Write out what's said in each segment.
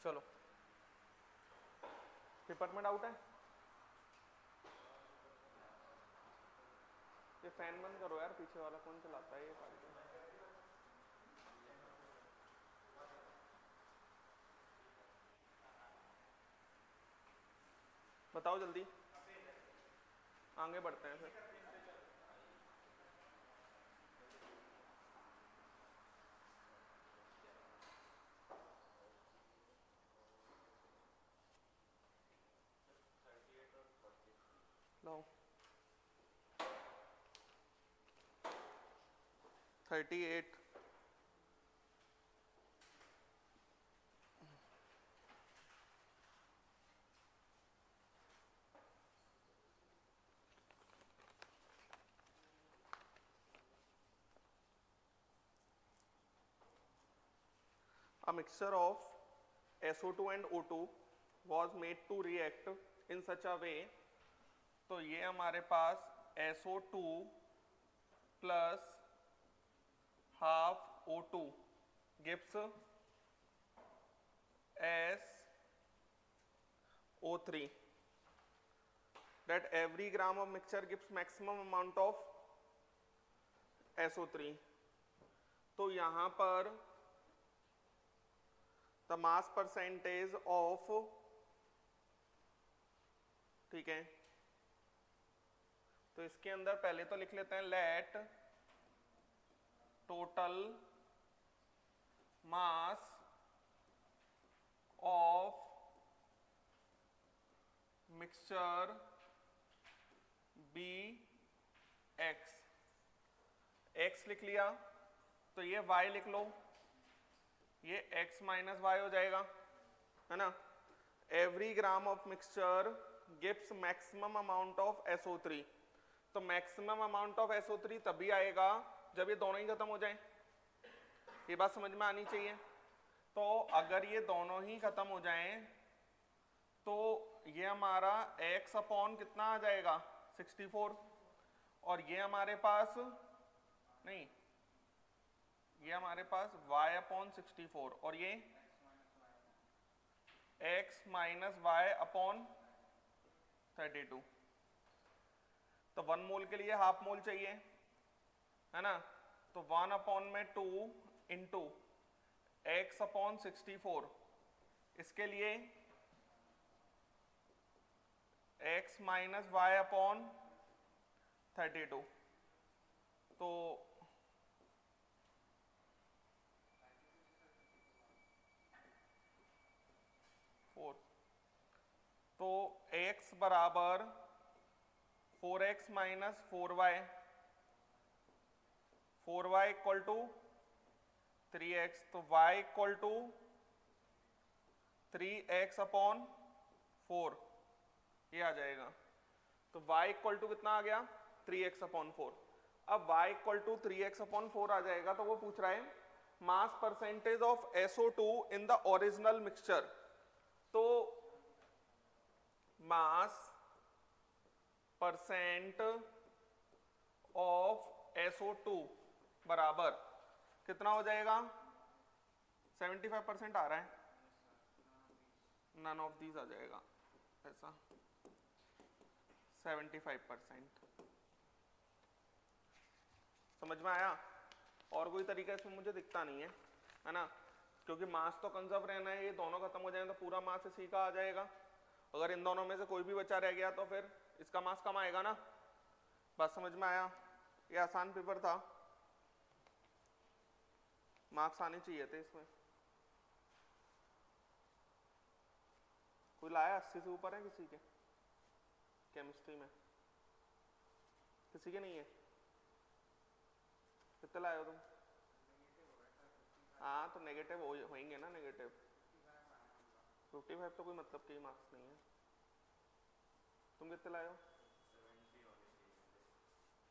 चलो पेपर में डाउट है? ये फैन बंद करो यार, पीछे वाला कौन चलाता है ये फालतू? बताओ जल्दी, आगे बढ़ते हैं फिर। लो 38 A mixture of SO2 and O2 was made to react in such a way, तो ये हमारे पास SO2 plus half O2 gives SO3, that every gram of mixture gives maximum amount of SO3। तो यहाँ पर द मास परसेंटेज ऑफ, ठीक है, तो इसके अंदर पहले तो लिख लेते हैं let total mass of mixture B X, X लिख लिया तो ये y लिख लो, ये x माइनस वाई हो जाएगा, है ना। Every gram of mixture gives maximum amount of SO3, तो मैक्सिमम अमाउंट ऑफ SO3 तभी आएगा जब ये दोनों ही खत्म हो जाएं। ये बात समझ में आनी चाहिए। तो अगर ये दोनों ही खत्म हो जाएं तो ये हमारा x अपॉन कितना आ जाएगा 64, और ये हमारे पास नहीं, ये हमारे पास y अपॉन 64 और ये x माइनस वाई अपॉन 32। तो 1 मोल के लिए हाफ मोल चाहिए, है ना। तो 1 अपॉन में 2 इंटू एक्स अपॉन 64, इसके लिए x माइनस वाई अपॉन 32। तो तो x बराबर 4x minus 4y, 4y equal to 3x, तो y equal to 3x upon 4, ये आ जाएगा। तो y इक्वल टू कितना आ गया 3x अपॉन 4। अब y equal to 3x upon 4 आ जाएगा तो वो पूछ रहा है mass percentage of SO2 in the original mixture. तो मास परसेंट ऑफ SO2 बराबर कितना हो जाएगा, 75% आ रहा है, नन ऑफ दीज आ जाएगा ऐसा 75%। समझ में आया? और कोई तरीका इसमें मुझे दिखता नहीं है ना, क्योंकि मास तो कंजर्व रहना है, ये दोनों खत्म हो जाए तो पूरा मास इसी का आ जाएगा। अगर इन दोनों में से कोई भी बचा रह गया तो फिर इसका मास कम आएगा ना। बात समझ में आया? ये आसान पेपर था, मार्क्स आने चाहिए थे इसमें। कोई लाया 80 से ऊपर है किसी के केमिस्ट्री में? किसी के नहीं है? कितने लाए हो तुम? हाँ तो नेगेटिव होंगे ना, नेगेटिव 55 तो कोई मतलब के मार्क्स नहीं है। तुम कितने लाए हो?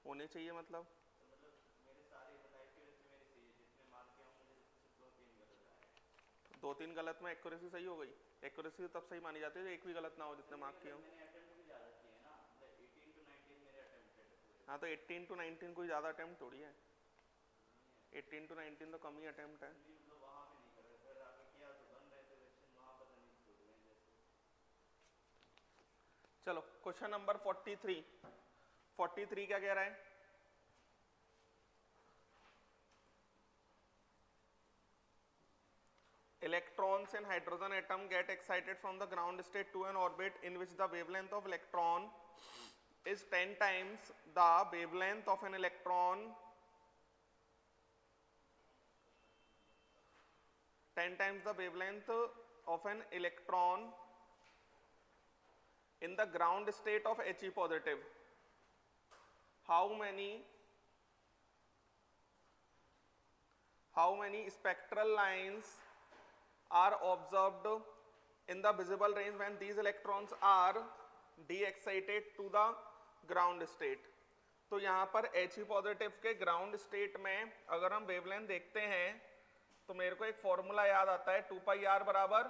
होने चाहिए मतलब मेरे सारे एक्यूरेसी मेरी सही है, जितने मार्क किया मुझे सिर्फ 2-3 गलत आए। 2-3 गलत में एक्यूरेसी सही हो गई? एक्यूरेसी तब सही मानी जाती है एक भी गलत ना हो जितने मार्क किए हो। मैंने अटेम्प्ट भी ज़्यादा किए हैं ना, 18 to 19 मेरे अटेम्प्टेड पूरे। हाँ तो 18 to 19 कोई ज़्यादा अटेम्प्ट थोड़ी है, 18 to 19 तो कम ही अटेम्प्ट है। वहाँ पे नहीं कर रहे, फिर आगे किया तो बन रहे थे क्वेश्चन, वहाँ पर चलो क्वेश्चन नंबर 43 क्या कह रहा है? Electrons in hydrogen atom get excited from the ground state to an orbit in which the wavelength of electron is 10 times the wavelength of an electron, 10 times the wavelength of an electron in the ground state of He positive. How many spectral lines are observed in the visible range when these electrons are de-excited to the ground state? तो यहाँ पर He positive के ground state में अगर हम wavelength देखते हैं तो मेरे को एक फॉर्मूला याद आता है 2 पाई r बराबर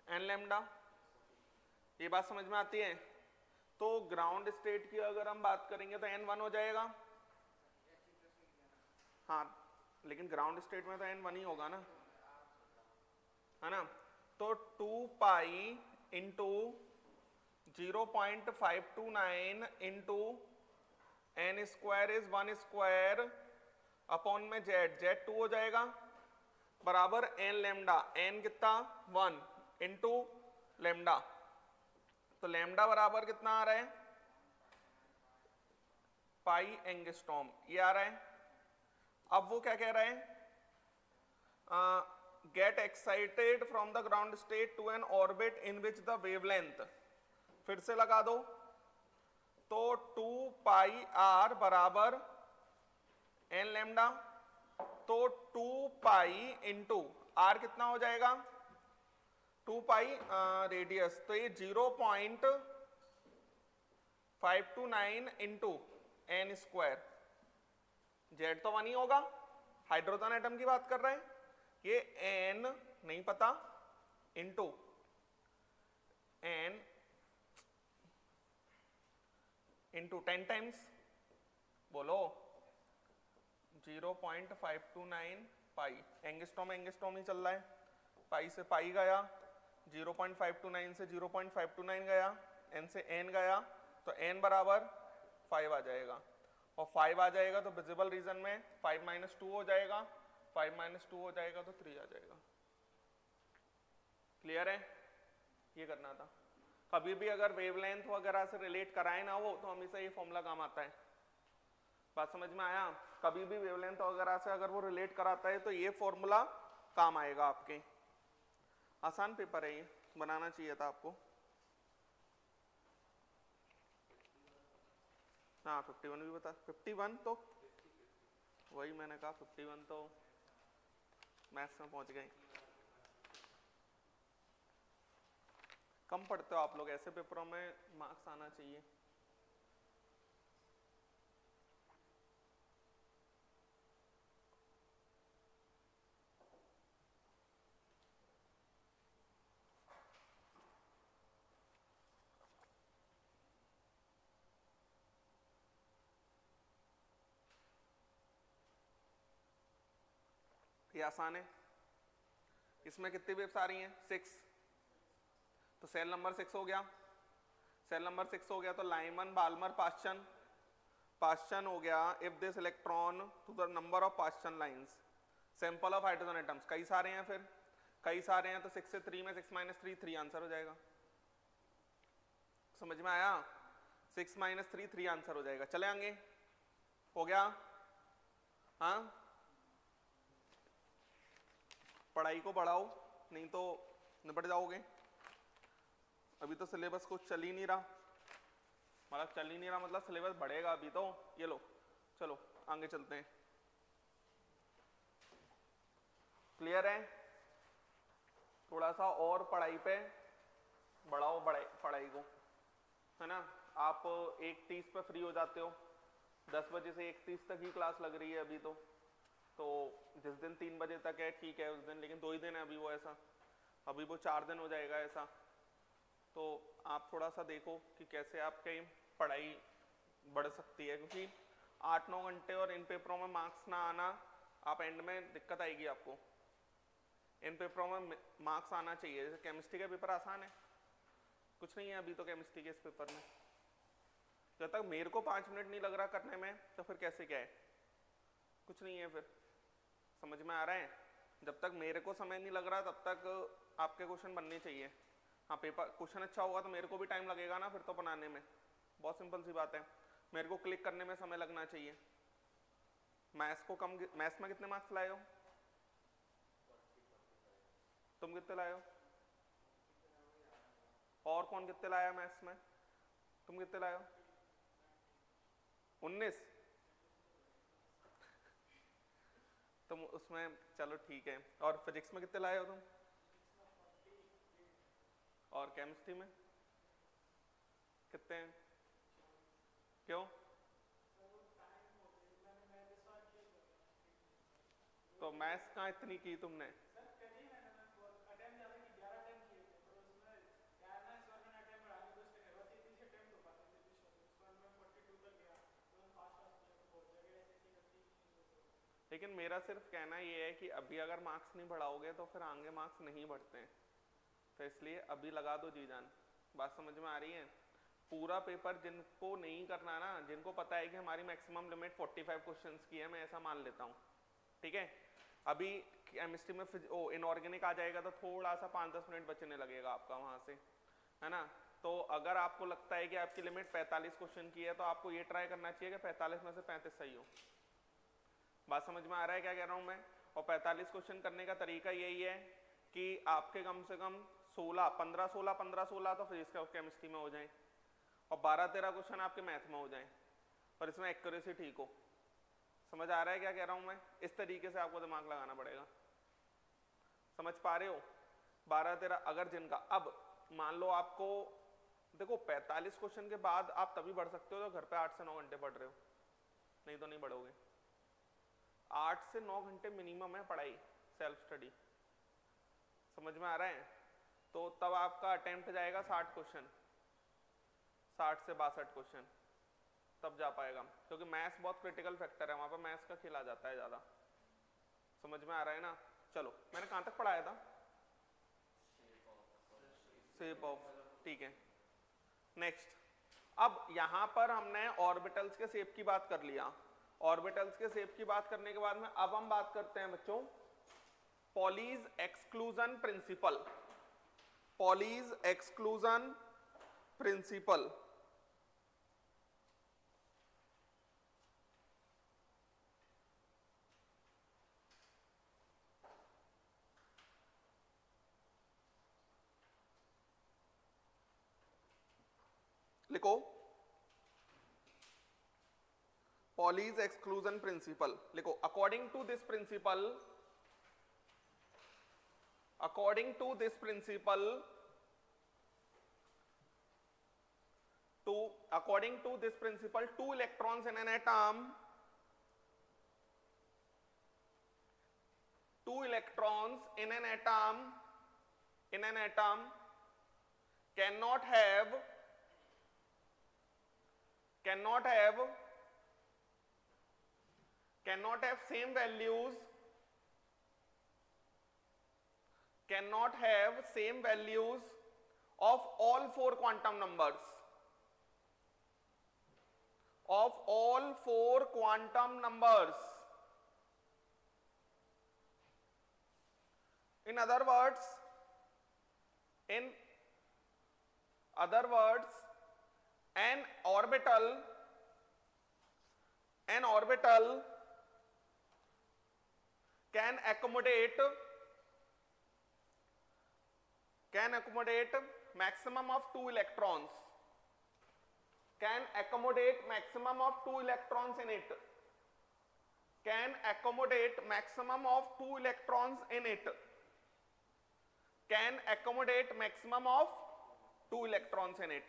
n लैम्डा। ये बात समझ में आती है? तो ग्राउंड स्टेट की अगर हम बात करेंगे तो n1 हो जाएगा। हाँ, लेकिन ग्राउंड स्टेट में तो n1 ही होगा ना, है ना? तो 2 pi into 0.529 into n square is 1 square upon में z 2 हो जाएगा बराबर n लैम्डा। n कितना? 1 इंटू लैम्डा, तो लैम्डा बराबर कितना आ रहा है? पाई एंगस्ट्रॉम, ये आ रहा है। अब वो क्या कह रहा है? Get excited from the ground state to an orbit in which the wavelength, फिर से लगा दो, तो 2 पाई r बराबर n लैम्डा, तो 2 पाई इंटू r कितना हो जाएगा? 2 पाई रेडियस, तो ये 0.529 इंटू n स्क्वायर, z तो 1 ही होगा, हाइड्रोजन एटम की बात कर रहे हैं। ये n नहीं पता इंटू n इंटू 10 टाइम्स, बोलो 0.529 पाई, एंगस्ट्रॉम ही चल रहा है, पाई से पाई गया, 0.529 से 0.529 गया, n से n गया, तो n बराबर 5 आ जाएगा, और 5 आ जाएगा तो विजिबल रीजन में 5 - 2 हो जाएगा, 5 - 2 हो जाएगा तो 3 आ जाएगा। क्लियर है? ये करना था। कभी भी अगर वेवलेंथ वगैरह से रिलेट कराए ना वो, तो हमेशा ये फॉर्मूला काम आता है। बात समझ में आया? कभी भी वेवलेंथ वगैरह से अगर वो रिलेट कराता है तो ये फॉर्मूला काम आएगा आपके। आसान पेपर है ये, बनाना चाहिए था आपको। हाँ 51 भी बता, 51 तो वही मैंने कहा, 51 तो मैथ्स में पहुंच गए। कम पढ़ते हो आप लोग, ऐसे पेपरों में मार्क्स आना चाहिए। ये आसान है। इसमें कितनी वेव्स आ रही हैं? 6, तो सेल नंबर 6 हो गया। सेल नंबर 6 हो गया तो लाइमन, बाल्मर, पाश्चन हो गया। If this electron to the number of Paschen lines, sample of hydrogen atoms, कई सारे हैं, फिर कई सारे हैं तो 6 से 3 में 6 - 3 3 आंसर हो जाएगा। समझ में आया? 6 - 3 3 आंसर हो जाएगा। चले आगे, हो गया? हाँ, पढ़ाई को बढ़ाओ नहीं तो निपट जाओगे। अभी तो सिलेबस कुछ चल ही नहीं रहा, मतलब चल ही नहीं रहा, मतलब सिलेबस बढ़ेगा अभी तो। ये लो, चलो आगे चलते हैं। क्लियर है? थोड़ा सा और पढ़ाई पे बढ़ाओ पढ़ाई को, है ना? आप 1:30 पे फ्री हो जाते हो, 10 बजे से 1:30 तक ही क्लास लग रही है अभी तो जिस दिन 3 बजे तक है ठीक है उस दिन, लेकिन 2 ही दिन है अभी वो ऐसा, अभी वो 4 दिन हो जाएगा ऐसा। तो आप थोड़ा सा देखो कि कैसे आपकी पढ़ाई बढ़ सकती है, क्योंकि 8-9 घंटे और इन पेपरों में मार्क्स ना आना, आप एंड में दिक्कत आएगी आपको। इन पेपरों में मार्क्स आना चाहिए। जैसे केमिस्ट्री का पेपर आसान है, कुछ नहीं है अभी तो केमिस्ट्री के इस पेपर में। जब तक मेरे को 5 मिनट नहीं लग रहा करने में तो फिर कैसे क्या है, कुछ नहीं है। फिर समझ में आ रहा है, जब तक मेरे को समय नहीं लग रहा तब तक आपके क्वेश्चन बनने चाहिए। हाँ पेपर क्वेश्चन अच्छा होगा तो मेरे को भी टाइम लगेगा ना फिर तो बनाने में, बहुत सिंपल सी बात है। मेरे को क्लिक करने में समय लगना चाहिए। मैथ्स को कम, मैथ्स में कितने मार्क्स लाए हो? तुम कितने लाए हो? और कौन कितने लाया मैथ्स में? तुम कितने लाए हो? 19। तुम उसमें चलो ठीक है। और फिजिक्स में कितने लाए हो तुम? और केमिस्ट्री में कितने हैं? क्यों? तो मैथ्स कहाँ इतनी की तुमने? लेकिन मेरा सिर्फ कहना ये है कि अभी अगर मार्क्स नहीं बढ़ाओगे तो फिर आगे मार्क्स नहीं बढ़ते हैं, तो इसलिए अभी लगा दो जी जान। बात समझ में आ रही है? पूरा पेपर जिनको नहीं करना ना, जिनको पता है कि हमारी मैक्सिमम लिमिट 45 क्वेश्चंस की है, मैं ऐसा मान लेता हूँ, ठीक है। अभी केमिस्ट्री में इनऑर्गेनिक आ जाएगा तो थोड़ा सा 5-10 मिनट बचने लगेगा आपका वहां से, है ना। तो अगर आपको लगता है कि आपकी लिमिट 45 क्वेश्चन की है तो आपको ये ट्राई करना चाहिए कि 45 में से 35 सही हो। बात समझ में आ रहा है क्या कह रहा हूं मैं? और 45 क्वेश्चन करने का तरीका यही है कि आपके कम से कम 15-16 तो फिजिक्स और केमिस्ट्री में हो जाए और 12-13 क्वेश्चन आपके मैथ में हो जाए और इसमें एक्यूरेसी ठीक हो। समझ आ रहा है क्या कह रहा हूं मैं? इस तरीके से आपको दिमाग लगाना पड़ेगा। समझ पा रहे हो? 12-13 अगर जिनका, अब मान लो आपको देखो 45 क्वेश्चन के बाद आप तभी बढ़ सकते हो तो घर पे 8 से 9 घंटे पढ़ रहे हो, नहीं तो नहीं बढ़ोगे। 8 से 9 घंटे मिनिमम है पढ़ाई, सेल्फ स्टडी। समझ में आ रहा है? तो तब आपका अटेम्प्ट जाएगा 60 क्वेश्चन, 60 से 62 क्वेश्चन, तब जा पाएगा, क्योंकि मैथ्स बहुत क्रिटिकल फैक्टर है वहां पर, मैथ्स का खेला जाता है ज्यादा। समझ में आ रहा है ना? चलो मैंने कहां तक पढ़ाया था? शेप ऑफ, ठीक है। नेक्स्ट, अब यहां पर हमने ऑर्बिटल्स के शेप की बात कर लिया। ऑर्बिटल्स के शेप की बात करने के बाद में अब हम बात करते हैं बच्चों Pauli's exclusion principle. Pauli's exclusion principle. लिखो Pauli's exclusion principle। लिखो according to this principle two electrons in an atom cannot have same values of all four quantum numbers, in other words an orbital can accommodate maximum of 2 electrons, in it।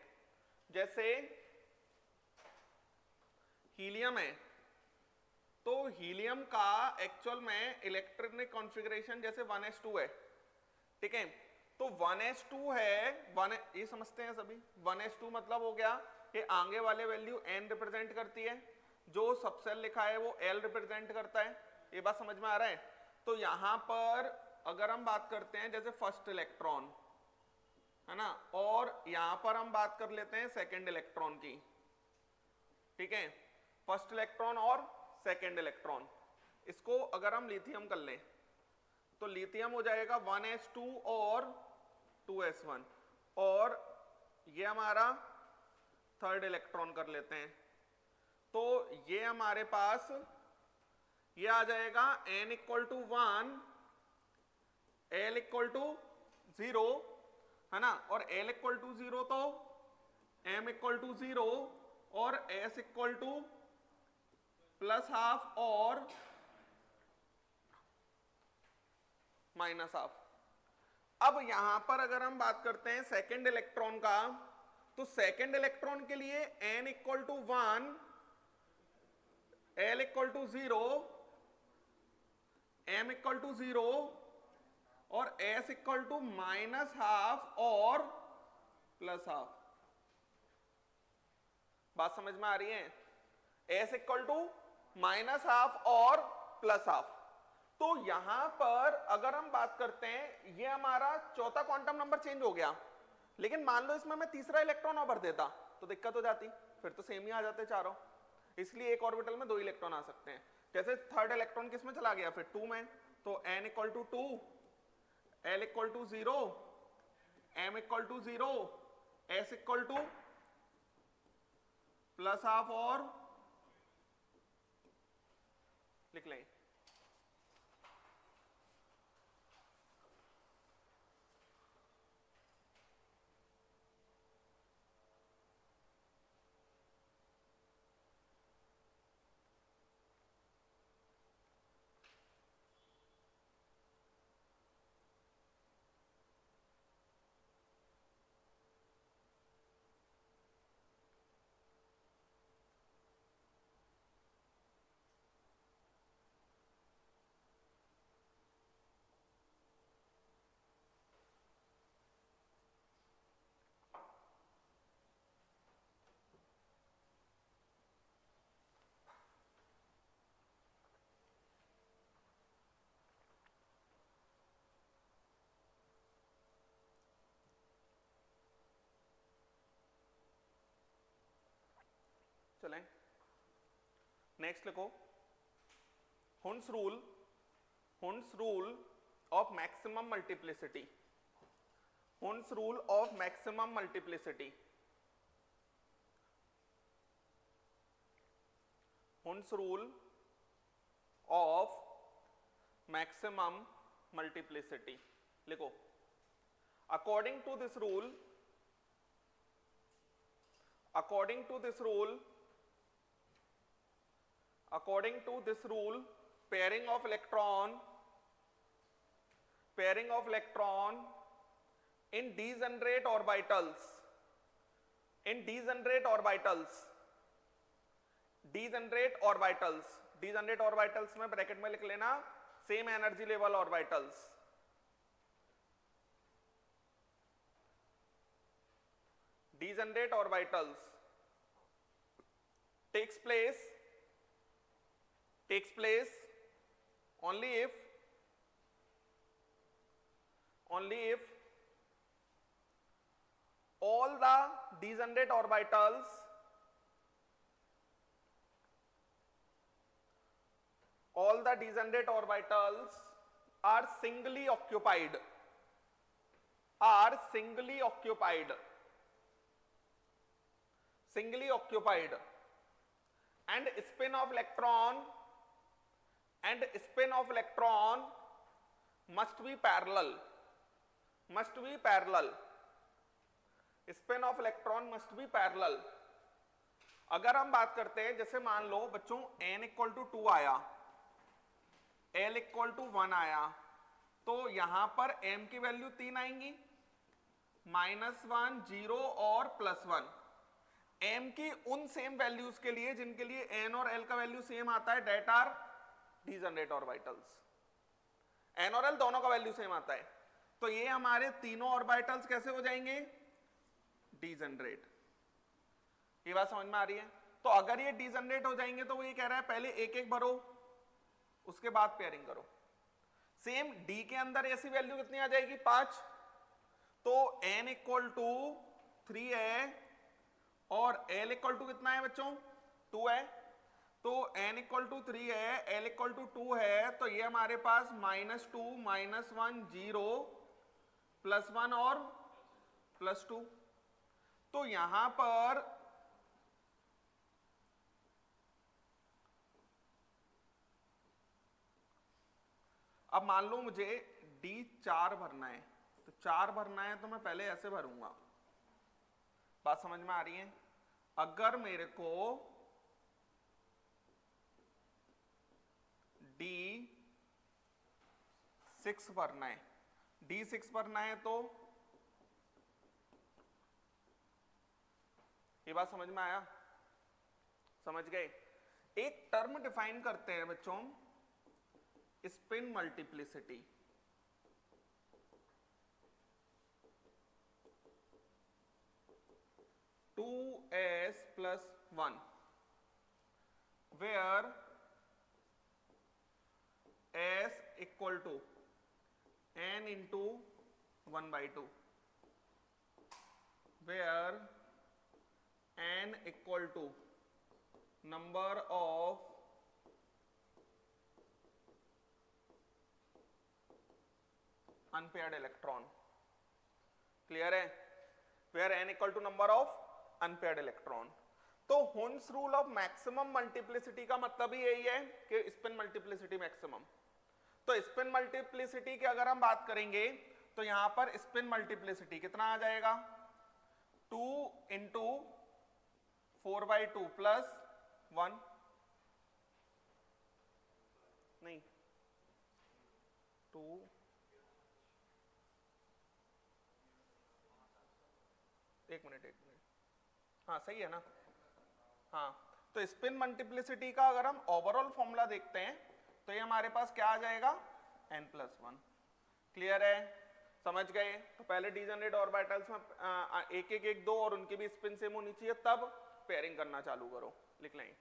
जैसे helium है तो helium का actual में electronic configuration जैसे 1s2 है, ठीक है। तो 1s2 है, ये समझते हैं सभी। 1s2 मतलब हो गया कि आगे वाले वैल्यू n रिप्रेजेंट करती है, जो सब सेल लिखा है वो l रिप्रेजेंट करता है। ये बात समझ में आ रहा है? तो यहां पर अगर हम बात करते हैं जैसे फर्स्ट इलेक्ट्रॉन, है ना, और यहां पर हम बात कर लेते हैं सेकेंड इलेक्ट्रॉन की, ठीक है, फर्स्ट इलेक्ट्रॉन और सेकेंड इलेक्ट्रॉन। इसको अगर हम लिथियम कर लें तो लिथियम हो जाएगा 1s2 और 2s1, और ये हमारा थर्ड इलेक्ट्रॉन कर लेते हैं, तो ये हमारे पास ये आ जाएगा n equal to 1, l equal to 0, है ना, और l इक्वल टू 0 तो m इक्वल टू 0 और s equal to plus half और माइनस हाफ। अब यहां पर अगर हम बात करते हैं सेकेंड इलेक्ट्रॉन का, तो सेकेंड इलेक्ट्रॉन के लिए n equal to 1, l equal to 0, m equal to 0 और s equal to minus half और प्लस हाफ। बात समझ में आ रही है? s equal to minus half और प्लस हाफ। तो यहां पर अगर हम बात करते हैं, ये हमारा चौथा क्वांटम नंबर चेंज हो गया, लेकिन मान लो इसमें मैं तीसरा इलेक्ट्रॉन और भर देता तो दिक्कत हो जाती, फिर तो सेम ही आ जाते चारों। इसलिए एक ऑर्बिटल में 2 इलेक्ट्रॉन आ सकते हैं। जैसे थर्ड इलेक्ट्रॉन किस में चला गया, फिर 2 में, तो n equal to 2, l equal to 0, m equal to 0, s equal to plus half और लिख लें। चलें, नेक्स्ट लिखो, Hund's rule of maximum multiplicity, Hund's rule of maximum multiplicity, Hund's rule of maximum multiplicity लिखो। According to this rule, according to this rule, pairing of electron in degenerate orbitals, degenerate orbitals में bracket में लिख लेना same energy level orbitals, degenerate orbitals takes place only if all the degenerate orbitals are singly occupied, and spin of electron must be parallel, spin of electron must be parallel। अगर हम बात करते हैं, जैसे मान लो बच्चों n इक्वल टू 2 आया, l equal to 1 आया, तो यहां पर m की वैल्यू 3 आएंगी, -1, 0 और +1। m की उन सेम वैल्यूज के लिए जिनके लिए n और l का वैल्यू सेम आता है, that are degenerate orbitals. n और l दोनों का वैल्यू सेम आता है, तो ये हमारे तीनों ऑर्बिटल्स कैसे हो जाएंगे, डीजनरेट। ये बात समझ में आ रही है? तो अगर ये डीजनरेट हो जाएंगे तो वो ये कह रहा है पहले एक एक भरो, उसके बाद पेयरिंग करो। सेम d के अंदर ऐसी वैल्यू कितनी आ जाएगी, 5, तो n इक्वल टू 3 है और l इक्वल टू कितना है बच्चों 2 है, तो n इक्वल टू 3 है, l इक्वल टू 2 है, तो ये हमारे पास -2 -1 0 +1 और +2। तो यहां पर अब मान लो मुझे D 4 भरना है, तो 4 भरना है तो मैं पहले ऐसे भरूंगा, बात समझ में आ रही है। अगर मेरे को D6 भरना है, D6 भरना है तो ये बात समझ में आया, समझ गए। एक टर्म डिफाइन करते हैं बच्चों spin multiplicity. Two S plus 1 where s equal to n into 1/2 where n equal to number of unpaired electron। Clear है? where n equal to number of unpaired electron। तो Hund's rule of maximum multiplicity का मतलब ही यही है कि spin multiplicity maximum. तो spin multiplicity की अगर हम बात करेंगे तो यहां पर स्पिन मल्टीप्लिसिटी कितना आ जाएगा 2 इंटू 4/2 प्लस 1 नहीं 2 एक मिनट हाँ सही है ना। हाँ तो स्पिन मल्टीप्लिसिटी का अगर हम ओवरऑल फॉर्मूला देखते हैं तो ये हमारे पास क्या आ जाएगा n+1। क्लियर है? समझ गए? तो पहले डीजनरेट ऑर्बिटल्स में एक एक एक दो और उनकी भी स्पिन सेम होनी चाहिए, तब पेयरिंग करना चालू करो। लिख लें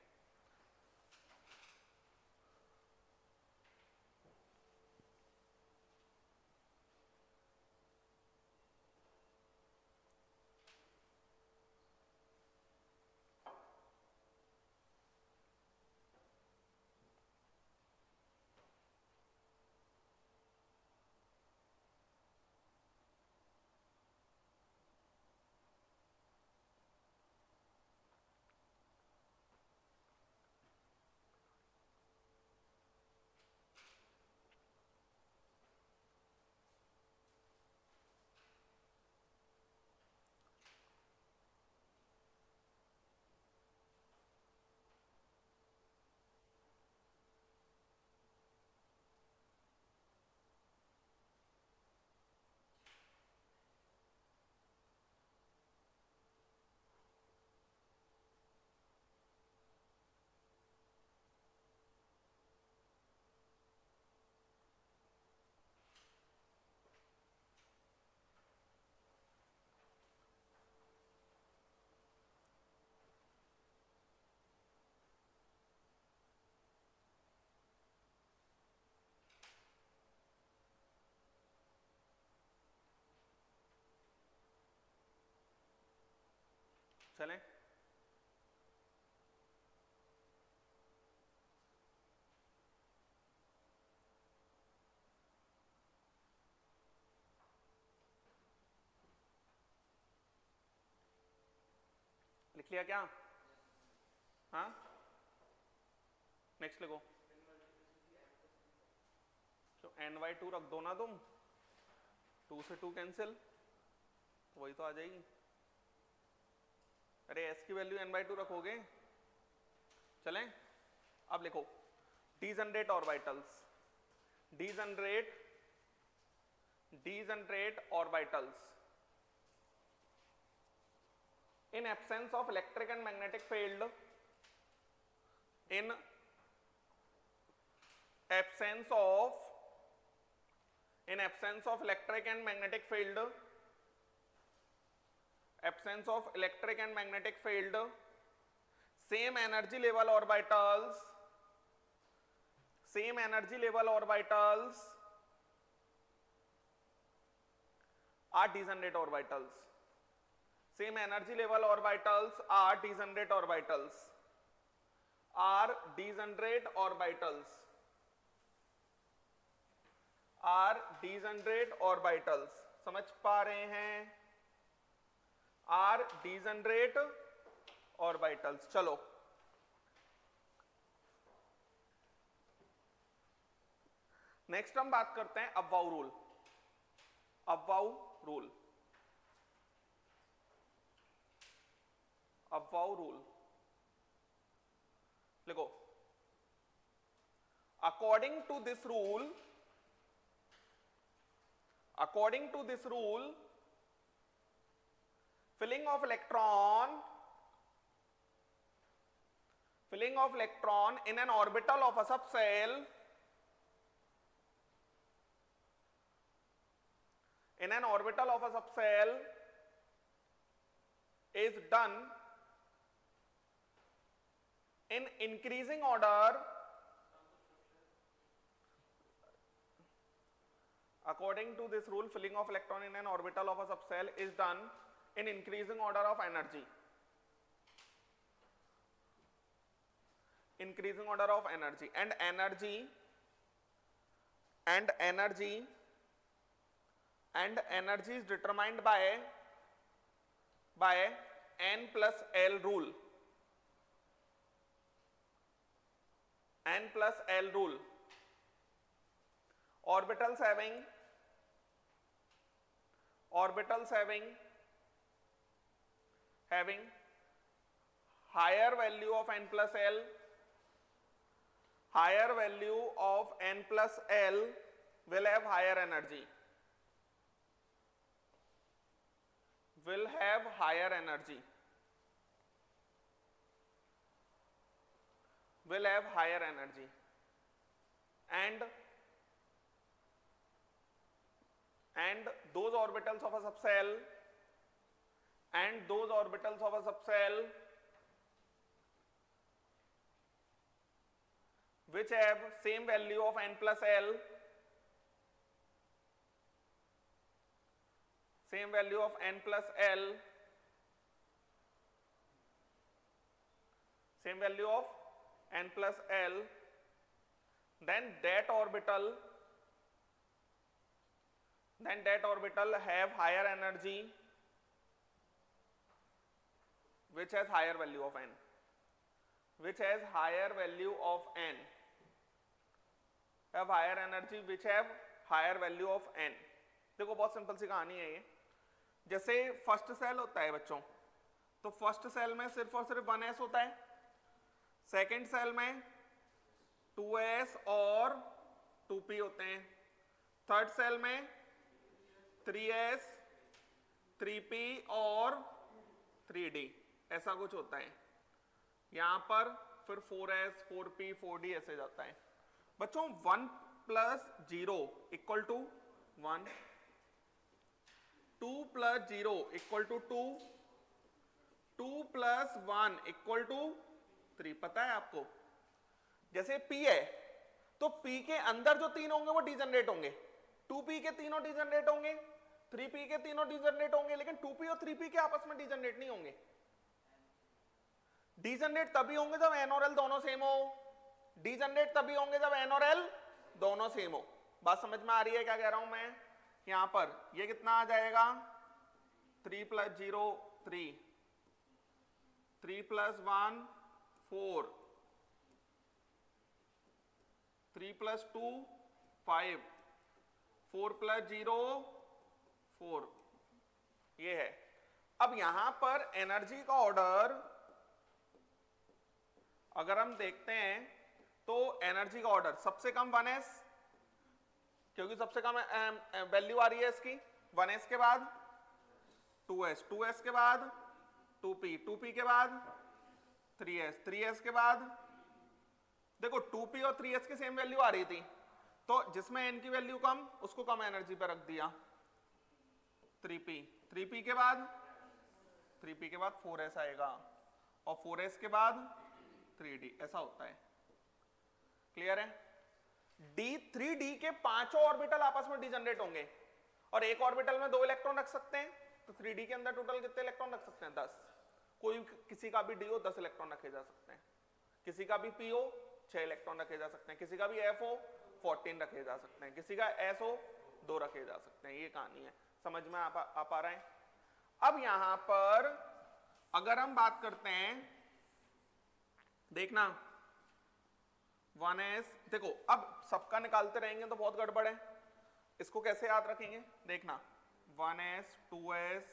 चलें। लिख लिया क्या? हाँ नेक्स्ट लिखो। तो n/2 रख दो ना तुम, 2 से 2 कैंसिल, तो वही तो आ जाएगी। अरे s की वैल्यू n/2 रखोगे। चलें अब लिखो degenerate orbitals, degenerate orbitals in absence of electric and magnetic field, in absence of electric and magnetic field, absence of electric and magnetic field, same energy level orbitals are degenerate orbitals. Same energy level orbitals are degenerate orbitals. Are degenerate orbitals. Are degenerate orbitals. समझ पा रहे हैं? Are degenerate orbitals. चलो next हम बात करते हैं Aufbau rule. Aufbau rule. Aufbau rule लिखो. According to this rule, according to this rule, filling of electron in an orbital of a subcell is done in increasing order. According to this rule, filling of electron in an orbital of a subcell is done in increasing order of energy. Increasing order of energy, and energy is determined by N plus L rule. N plus L rule. Orbitals having higher value of N plus L, higher value of N plus L will have higher energy. Will have higher energy. Will have higher energy. And those orbitals of a subcell, which have same value of N plus L, same value of N plus L, same value of N plus L, then that orbital have higher energy, which has higher value of N, which has higher value of N, have higher energy which have higher value of N. देखो बहुत simple सी कहानी है ये. जैसे first cell होता है बच्चों, तो फर्स्ट सेल में सिर्फ और सिर्फ 1s होता है, सेकंड सेल में 2s और 2p होते हैं, थर्ड सेल में 3s 3p और 3d, ऐसा कुछ होता है. यहां पर फिर 4s 4p 4d ऐसे जाता है. बच्चों 1 plus 0 equal to 1, 2 plus 0 equal to 2, 2 plus 1 equal to 3. पता है आपको, जैसे p है तो p के अंदर जो तीन होंगे वो डिजनरेट होंगे, 2p के तीनों डिजनरेट होंगे, 3p के तीनों डिजनरेट होंगे, लेकिन 2p और 3p के आपस में डिजनरेट नहीं होंगे. डिजनरेट तभी होंगे जब n और l दोनों सेम हो. डिजनरेट तभी होंगे जब n और l दोनों सेम हो. बात समझ में आ रही है क्या कह रहा हूं मैं? यहां पर ये कितना आ जाएगा, 3 plus 0 3, 3 plus 1 4, 3 plus 2 5, 4 plus 0 4. ये है. अब यहां पर एनर्जी का ऑर्डर अगर हम देखते हैं तो एनर्जी का ऑर्डर सबसे कम 1s, क्योंकि सबसे कम वैल्यू आ रही है इसकी, 1s के बाद 2s, 2s के बाद 2p, 2p के बाद 3s, 3s के बाद देखो 2p और 3s की सेम वैल्यू आ रही थी, तो जिसमें n की वैल्यू कम उसको कम एनर्जी पे रख दिया. 3p, 3p के बाद 4s आएगा और 4s के बाद 3d, ऐसा होता है. क्लियर है? 3d के पांचों ऑर्बिटल आपस में डिजनरेट होंगे और एक ऑर्बिटल में 2 इलेक्ट्रॉन रख सकते हैं, तो 3d के अंदर टोटल कितने इलेक्ट्रॉन रख सकते हैं? 10। कोई किसी का भी d हो 10 इलेक्ट्रॉन रखे जा सकते हैं, किसी का भी p हो 6 इलेक्ट्रॉन रखे जा सकते हैं, किसी का भी f हो 14 रखे जा सकते हैं, किसी का s हो 2 रखे जा सकते हैं। ये कहानी है, समझ में आ पा रहे हैं? अब यहां पर अगर हम बात करते हैं, देखना 1s, देखो अब सबका निकालते रहेंगे तो बहुत गड़बड़ है, इसको कैसे याद रखेंगे? देखना 1s 2s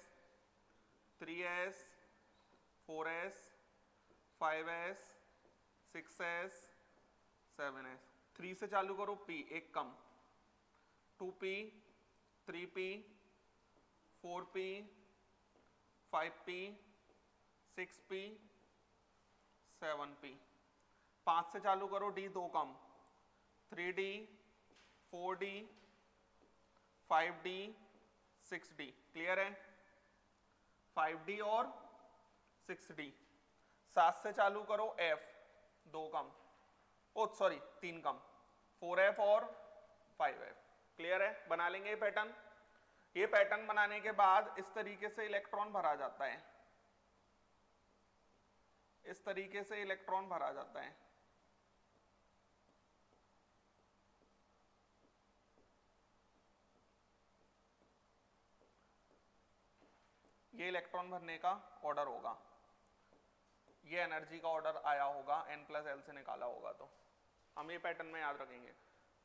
3s 4s 5s 6s 7s, 3 से चालू करो, p एक कम, 2p 3p 4p 5p 6p 7p, 5 से चालू करो, d 2 कम, 3d 4d 5d 6d, clear है? 5d और 6d, 7 से चालू करो, f 2 कम, ओ सॉरी 3 कम, 4f और 5f, क्लियर है? बना लेंगे ये पैटर्न। ये पैटर्न बनाने के बाद इस तरीके से इलेक्ट्रॉन भरा जाता है, इस तरीके से इलेक्ट्रॉन भरा जाता है। ये इलेक्ट्रॉन भरने का ऑर्डर होगा, ये एनर्जी का ऑर्डर आया होगा, n+l से निकाला होगा, तो हम ये पैटर्न में याद रखेंगे।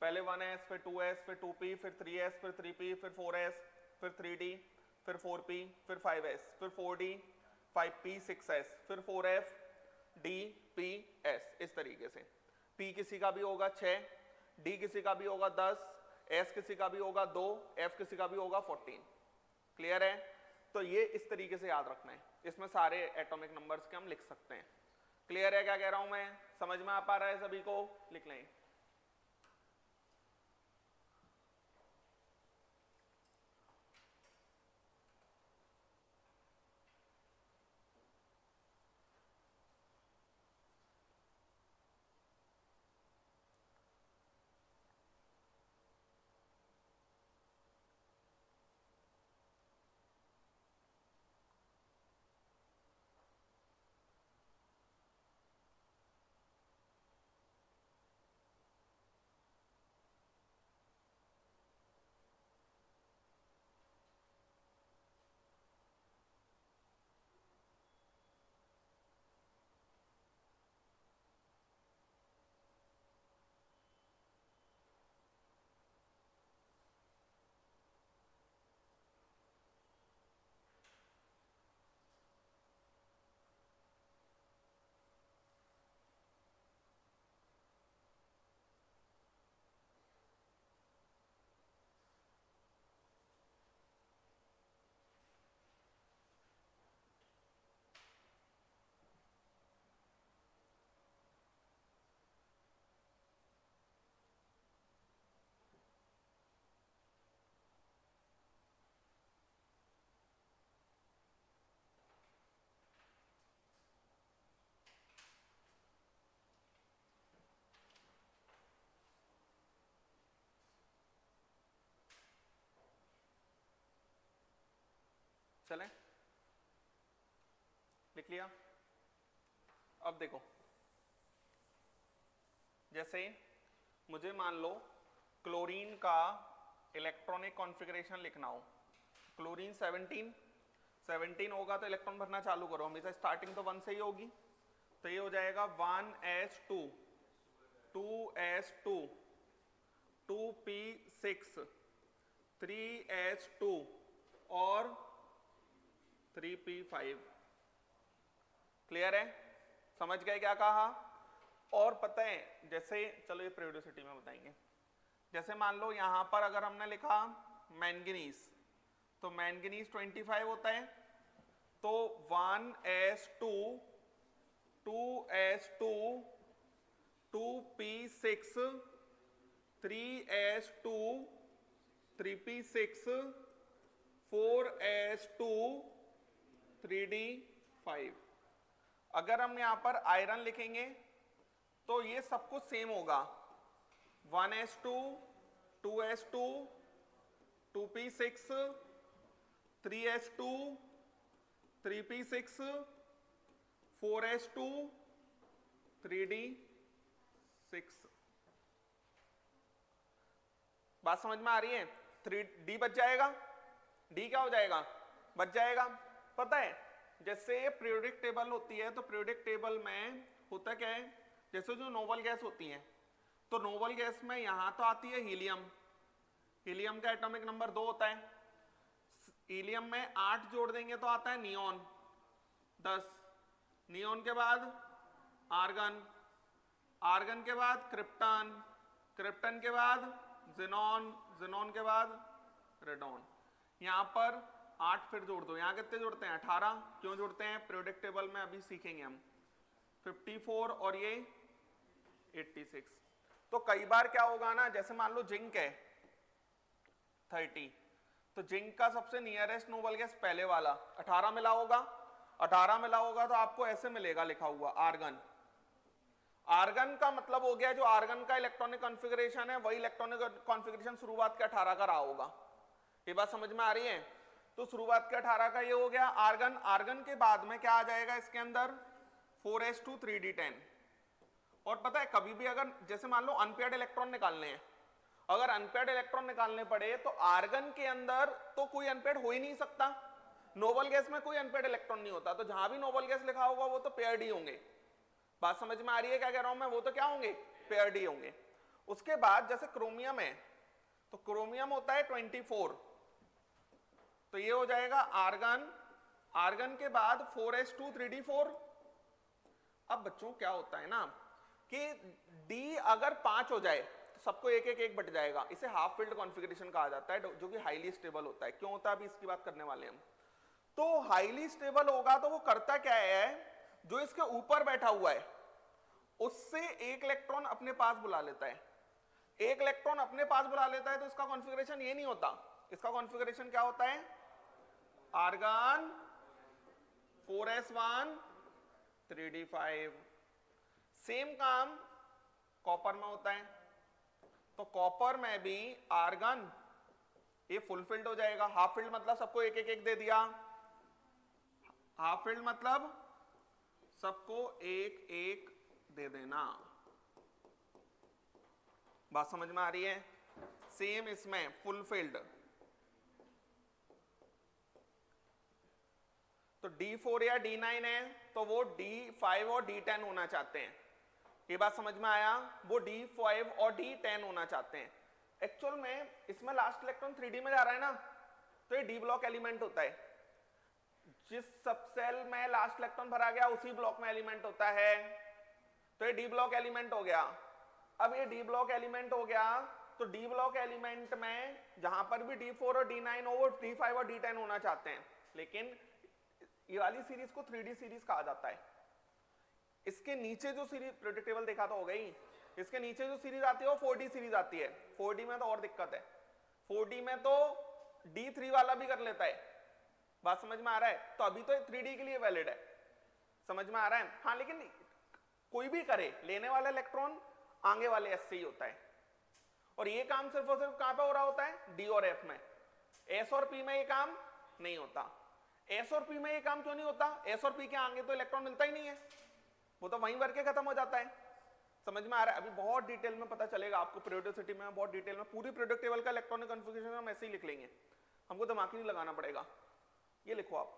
पहले 1s, फिर 2s, फिर 2p, फिर 3s, फिर 3p, फिर 4s, फिर 3d, फिर 4p, फिर 5s, फिर 4d, 5p, 6s, फिर 4f, d, p, s, इस तरीके से। p किसी का भी होगा 6, d किसी का भी होगा 10, s किसी का भी होगा 2, f किसी का भी होगा 14, क्लियर है? तो ये इस तरीके से याद रखना है, इसमें सारे एटॉमिक नंबर्स के हम लिख सकते हैं। क्लियर है क्या कह रहा हूं मैं? समझ में आ पा रहा है सभी को? लिख लें। चलें, लिख लिया? अब देखो, जैसे मुझे मान लो क्लोरीन का इलेक्ट्रॉनिक कॉन्फ़िगरेशन लिखना हो, क्लोरीन 17 होगा तो इलेक्ट्रॉन भरना चालू करो, हमेशा स्टार्टिंग तो 1 से ही होगी, तो ये हो जाएगा 1s2 2s2 2p6 3s2 और 3p5, क्लियर है? समझ गए क्या कहा? और पता है, जैसे चलो ये पीरियोडिसिटी में बताएंगे, जैसे मान लो यहां पर अगर हमने लिखा मैंगनीज, तो मैंगनीज 25 होता है, तो 1s2 2s2 2p6 3s2 3p6 4s2 3d5। अगर हम यहां पर आयरन लिखेंगे तो ये सब कुछ सेम होगा, 1s2 2s2 2p6 3s2 3p6 4s2 3d6। बात समझ में आ रही है? 3d बच जाएगा, d क्या हो जाएगा? बच जाएगा। पता है जैसे पीरियोडिक टेबल होती है तो पीरियोडिक टेबल में होता क्या है, जैसे जो नोबल गैस होती है तो नोबल गैस में यहां तो आती है हीलियम, हीलियम का एटॉमिक नंबर 2 होता है, हीलियम में 8 जोड़ देंगे तो आता है नियॉन 10, नियॉन के बाद आर्गन, आर्गन के बाद क्रिप्टन, क्रिप्टन के बाद ज़ेनॉन, ज़ेनॉन के बाद रेडॉन। यहां पर 8 फिर जोड़ दो, यहां कितने जोड़ते हैं? 18। क्यों जोड़ते हैं? पीरियोडिक टेबल में अभी सीखेंगे हम। 54 और ये 86। तो कई बार क्या होगा ना, जैसे मान लो जिंक है 30, तो जिंक का सबसे नियरेस्ट नोबल गैस पहले वाला 18 मिला होगा, 18 मिला होगा तो आपको ऐसे मिलेगा लिखा हुआ आर्गन। आर्गन का मतलब हो गया जो आर्गन का इलेक्ट्रॉनिक कॉन्फ़िगरेशन है वही इलेक्ट्रॉनिक कॉन्फ़िगरेशन शुरुआत के 18 का रहा होगा। ये बात समझ में आ रही है? तो शुरुआत के 18 का ये हो गया आर्गन। आर्गन के बाद में क्या आ जाएगा इसके अंदर? 4s2 3d10। और पता है कभी भी अगर जैसे मान लो अनपेयर्ड इलेक्ट्रॉन निकालने हैं, अगर अनपेयर्ड इलेक्ट्रॉन निकालने पड़े तो आर्गन के अंदर तो कोई अनपेयर्ड हो ही नहीं सकता, नोबल गैस में कोई अनपेयर्ड इलेक्ट्रॉन नहीं होता, तो जहां भी नोबल गैस लिखा होगा वो तो पेयर्ड ही होंगे। बात समझ में आ रही है क्या कह रहा हूं मैं? वो तो क्या होंगे? पेयर्ड ही होंगे। उसके बाद जैसे क्रोमियम है तो क्रोमियम होता है 24, तो ये हो जाएगा आर्गन, आर्गन के बाद 4s2 3d4। अब बच्चों क्या होता है ना कि d अगर 5 हो जाए तो सबको एक एक एक बट जाएगा, इसे हाफ फिल्ड कॉन्फ़िगरेशन कहा जाता है जो कि हाईली स्टेबल होता है। क्यों होता है अभी इसकी बात करने वाले हम। तो हाईली स्टेबल होगा तो वो करता क्या है, जो इसके ऊपर बैठा हुआ है उससे एक इलेक्ट्रॉन अपने पास बुला लेता है, एक इलेक्ट्रॉन अपने पास बुला लेता है तो इसका कॉन्फ़िगरेशन ये नहीं होता, इसका कॉन्फ़िगरेशन क्या होता है? Argon 4s1 3d5। सेम काम कॉपर में होता है, तो कॉपर में भी आर्गन ये फुल फिल्ड हो जाएगा, हाफ फिल्ड मतलब सबको एक एक एक दे दिया, हाफ फिल्ड मतलब सबको एक एक दे देना। बात समझ में आ रही है? सेम इसमें फुल फिल्ड, तो D4 या D9 है तो वो D5 और D10 होना चाहते हैं। ये बात समझ में आया? वो D5 और D10 होना चाहते हैं। एक्चुअल में इसमें लास्ट इलेक्ट्रॉन 3D में जा रहा है ना, तो ये D ब्लॉक एलिमेंट होता है, जिस सबसेल में लास्ट इलेक्ट्रॉन भरा गया उसी ब्लॉक में एलिमेंट होता है, तो ये D ब्लॉक एलिमेंट हो गया। अब ये D ब्लॉक एलिमेंट हो गया तो D ब्लॉक एलिमेंट में जहां पर भी D4 और D9 हो वो D5 और D10 होना चाहते हैं, लेकिन ये वाली सीरीज को 3D सीरीज कहा जाता है। इसके नीचे जो सीरीज पीरियोडिक टेबल देखा तो हो गई, इसके नीचे जो सीरीज आती है वो 4D सीरीज आती है। 4D में तो और दिक्कत है, 4D में तो D3 वाला भी कर लेता है। बात समझ में आ रहा है? तो अभी तो 3D के लिए वैलिड है, समझ में आ रहा है? हाँ, लेकिन कोई भी करे, लेने वाला इलेक्ट्रॉन आगे वाले S से ही होता है, और ये काम सिर्फ और सिर्फ कहां पे हो रहा होता है? D और F में। S और P में ये काम नहीं होता। S और P में ये काम क्यों नहीं होता? S और P के आगे तो इलेक्ट्रॉन मिलता ही नहीं है, वो तो वहीं भर के खत्म हो जाता है। समझ में आ रहा है? अभी बहुत डिटेल में पता चलेगा आपको, पीरियोडिसिटी में बहुत डिटेल में पूरी पीरियोडिक टेबल का इलेक्ट्रॉनिक कॉन्फ़िगरेशन हम ऐसे ही लिख लेंगे, हमको दिमाग नहीं लगाना पड़ेगा। ये लिखो आप,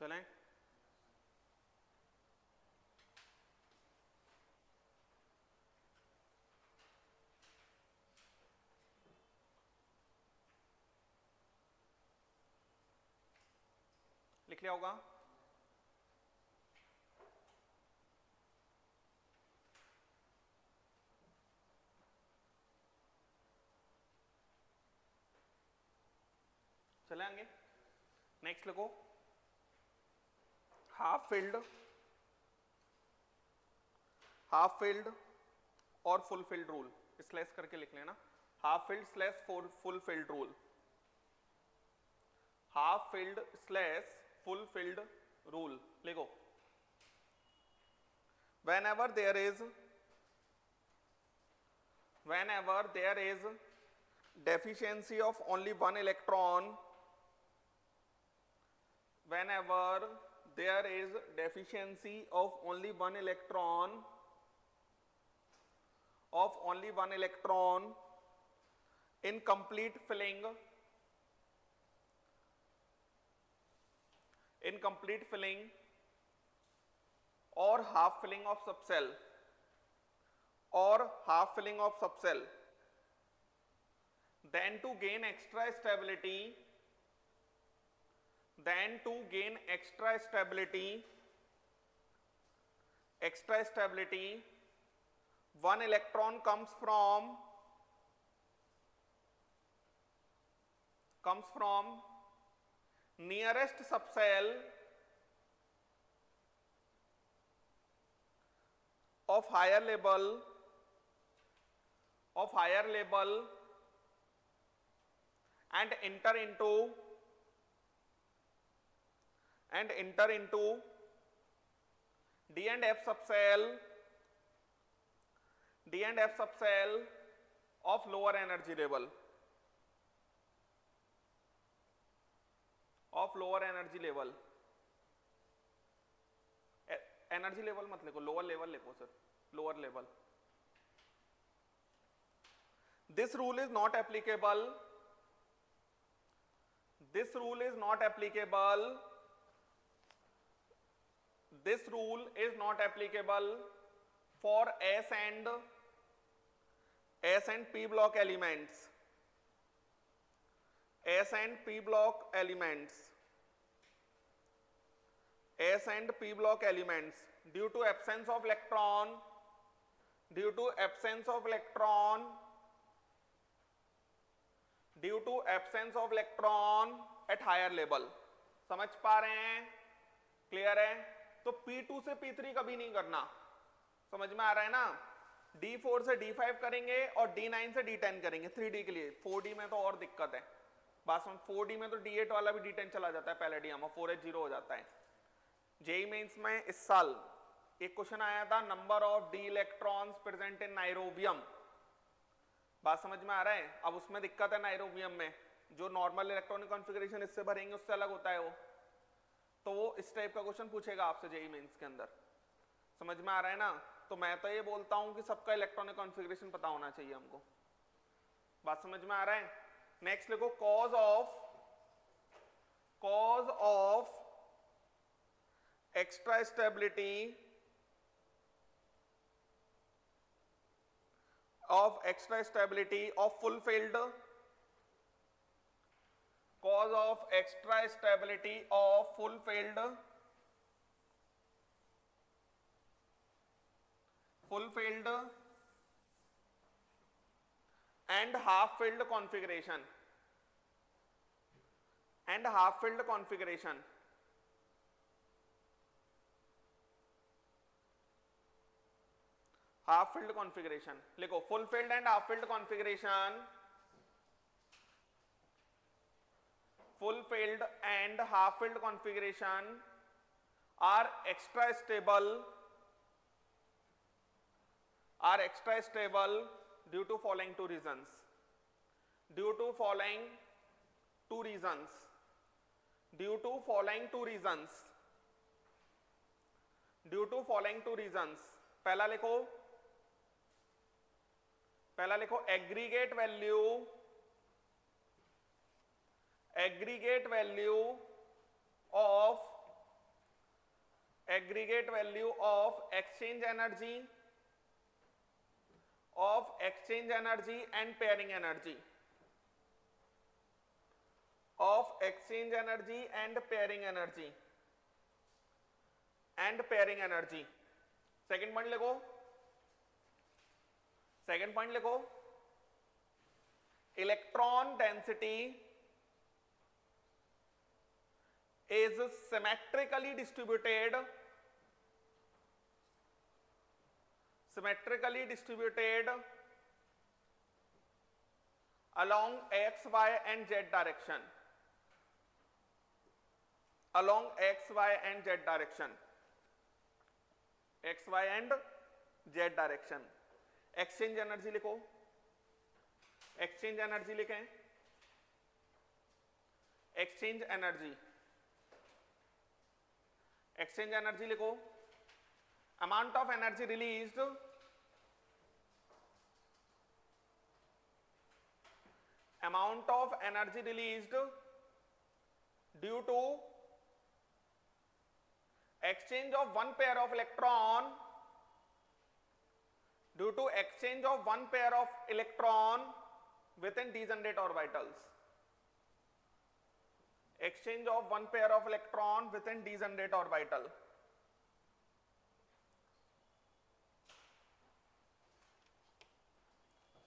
चलें, लिख लिया होगा। चले आगे, नेक्स्ट लिखो हाफ फिल्ड और फुल फिल्ड रूल, स्लैश करके लिख लेना, half filled slash full field rule, half filled slash full field rule लिखो। whenever there is deficiency of only one electron, whenever there is deficiency of only one electron in complete filling or half filling of subcell then to gain extra stability one electron comes from nearest subcell of higher level and enter into D and F subcell of lower energy level energy level मत लिखो, lower level लिखो sir, lower level. This rule is not applicable for S and P block elements, due to absence of electron at higher level। समझ पा रहे हैं? Clear है? तो P2 से P3 कभी नहीं करना, समझ में आ रहा है ना? D4 से D5 करेंगे और D9 से D10 करेंगे 3D के लिए। 4D में तो और दिक्कत है, बस 4D में तो D8 वाला भी D10 चला जाता है पैलेडियम और 4H 0 हो जाता है। जेईई मेंस में इस साल एक क्वेश्चन आया था, number of d electrons present in niobium, बात समझ में आ रहा है? अब उसमें दिक्कत है नाइरोबियम में, जो नॉर्मल इलेक्ट्रॉनिक कॉन्फ़िगरेशन इससे भरेंगे उससे अलग होता है वो, तो वो इस टाइप का क्वेश्चन पूछेगा आपसे जेईई मेंस के अंदर। समझ में आ रहा है ना? तो मैं तो ये बोलता हूं कि सबका इलेक्ट्रॉनिक कॉन्फ़िगरेशन पता होना चाहिए हमको, बात समझ में आ रहा है? नेक्स्ट लिखो cause of extra stability of full filled and half filled configuration half filled configuration लिखो, full filled and half filled configuration are extra stable due to following two reasons पहला लिखो aggregate value of aggregate value of exchange energy and pairing energy second point लिखो electron density is symmetrically distributed along x, y and z direction. Exchange energy लिखो, exchange energy लिखें, exchange energy लिखो, amount of energy released due to exchange of one pair of electron within degenerate orbitals. Exchange of one pair of electron within degenerate orbital.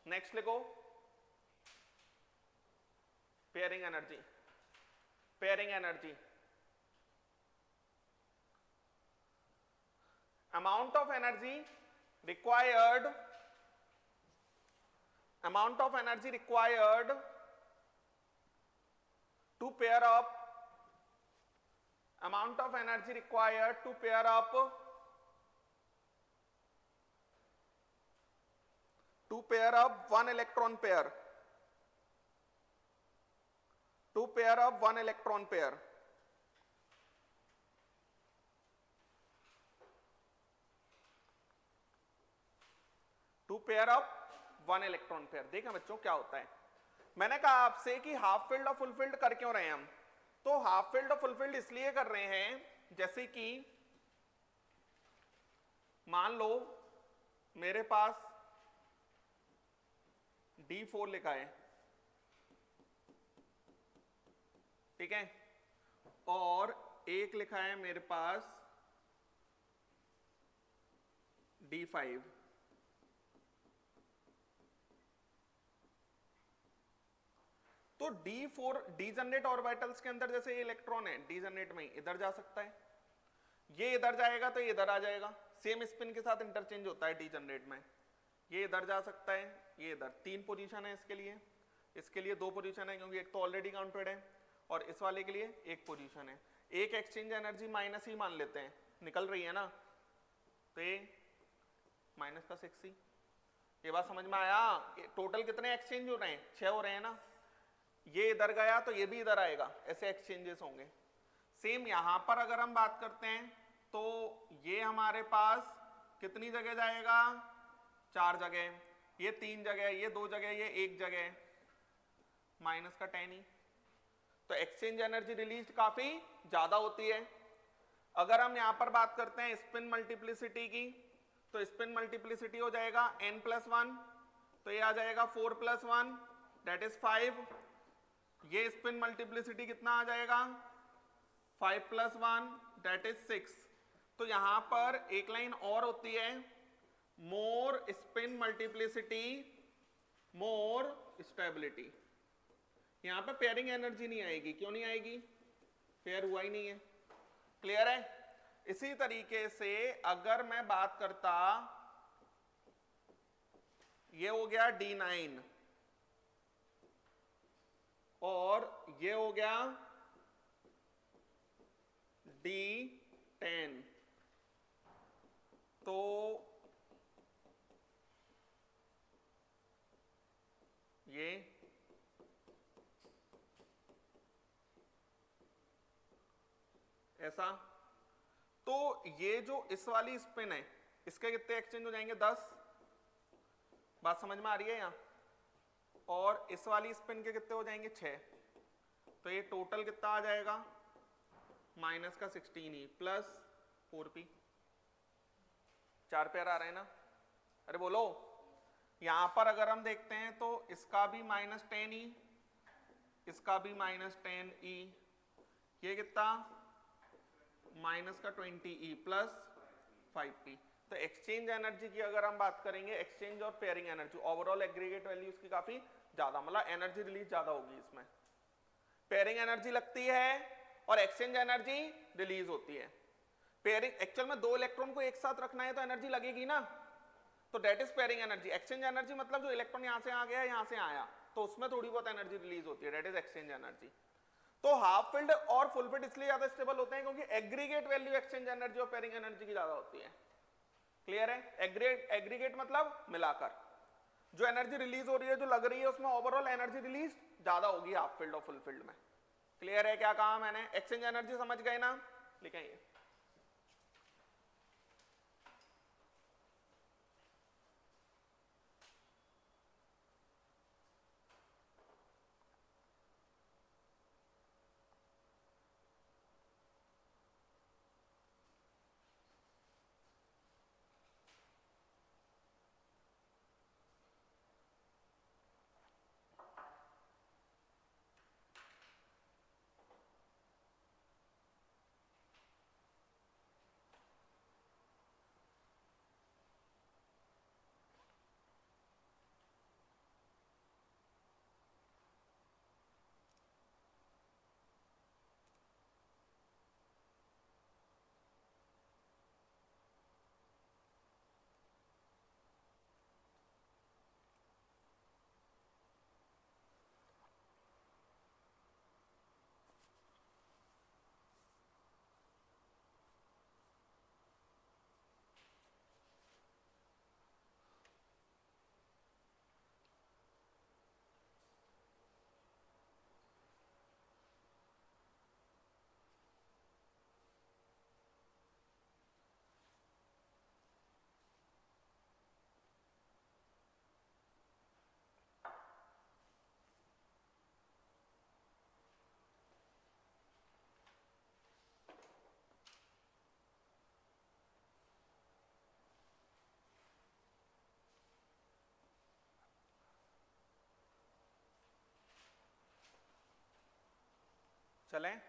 Next लिखो pairing energy. Amount of energy required to pair up one electron pair देखा बच्चों क्या होता है। मैंने कहा आपसे कि हाफ फिल्ड और फुल फिल्ड कर क्यों रहे हैं हम, तो हाफ फिल्ड और फुल फिल्ड इसलिए कर रहे हैं, जैसे कि मान लो मेरे पास D4 लिखा है, ठीक है, और एक लिखा है मेरे पास D5। तो D4 डीजनरेट ऑर्बिटल्स के अंदर जैसे ये इलेक्ट्रॉन है डीजनरेट में इधर जा सकता है, ये इधर जाएगा तो ये इधर आ जाएगा, सेम स्पिन के साथ इंटरचेंज होता है डीजनरेट में, ये इधर जा सकता है, ये इधर। 3 पोजीशन है इसके लिए 2 पोजीशन है क्योंकि एक तो ऑलरेडी काउंटेड है, और इस वाले के लिए 1 पोजीशन है। एक एक्सचेंज एनर्जी माइनस ही मान लेते हैं, निकल रही है ना, तो ये माइनस का 6 ही। ये बात समझ में आया? टोटल कितने एक्सचेंज हो रहे हैं? 6 हो रहे हैं ना, ये इधर गया तो ये भी इधर आएगा, ऐसे एक्सचेंजेस होंगे। सेम यहां पर अगर हम बात करते हैं तो ये हमारे पास कितनी जगह जाएगा? 4 जगह, ये 3 जगह, ये 2 जगह, ये 1 जगह, माइनस का 10 ही। तो एक्सचेंज एनर्जी रिलीज काफी ज्यादा होती है। अगर हम यहां पर बात करते हैं स्पिन मल्टीप्लिसिटी की, तो स्पिन मल्टीप्लिसिटी हो जाएगा n+1, तो ये आ जाएगा 4+1 दैट इज 5। ये स्पिन मल्टीप्लिसिटी कितना आ जाएगा? 5+1 दैट इज 6। तो यहां पर एक लाइन और होती है, मोर स्पिन मल्टीप्लिसिटी मोर स्टेबिलिटी। यहां पर पेयरिंग एनर्जी नहीं आएगी। क्यों नहीं आएगी? पेयर हुआ ही नहीं है। क्लियर है? इसी तरीके से अगर मैं बात करता, ये हो गया D9 और ये हो गया D10, तो ये ऐसा, तो ये जो इस वाली स्पिन है इसके कितने एक्सचेंज हो जाएंगे? 10। बात समझ में आ रही है यहाँ? और इस वाली स्पिन के कितने हो जाएंगे? 6। तो ये टोटल कितना आ जाएगा? माइनस का 16 ही, प्लस 4p, 4 पेयर आ रहे हैं ना, अरे बोलो। यहां पर अगर हम देखते हैं तो इसका भी -10e, इसका भी -10e, ये कितना माइनस का 20e प्लस 5p। तो एक्सचेंज एनर्जी की अगर हम बात करेंगे, एक्सचेंज और pairing energy, overall aggregate value इसकी काफी ज्यादा, मतलब एनर्जी रिलीज ज्यादा होगी इसमें। पेयरिंग एनर्जी लगती है और एक्सचेंज एनर्जी रिलीज होती है। पेयरिंग एक्चुअल में 2 इलेक्ट्रॉन को एक साथ रखना है तो एनर्जी लगेगी ना, तो that is pairing energy. Exchange energy मतलब जो इलेक्ट्रॉन यहां से आ गया यहां से आया, तो उसमें थोड़ी बहुत एनर्जी रिलीज होती है, डेट इज एक्सचेंज एनर्जी। तो हाफ फिल्ड और फुल फिल्ड इसलिए ज्यादा स्टेबल होते हैं क्योंकि एग्रीगेट वैल्यू एक्सचेंज एनर्जी और पेयरिंग एनर्जी की ज्यादा होती है। क्लियर है? एग्रीगेट मतलब मिलाकर जो एनर्जी रिलीज हो रही है, जो लग रही है, उसमें ओवरऑल एनर्जी रिलीज ज्यादा होगी हाफ फील्ड और फुल फील्ड में। क्लियर है? क्या कहा मैंने? एक्सचेंज एनर्जी समझ गए ना? लिखेंगे चलें,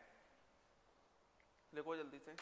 लिखो जल्दी से।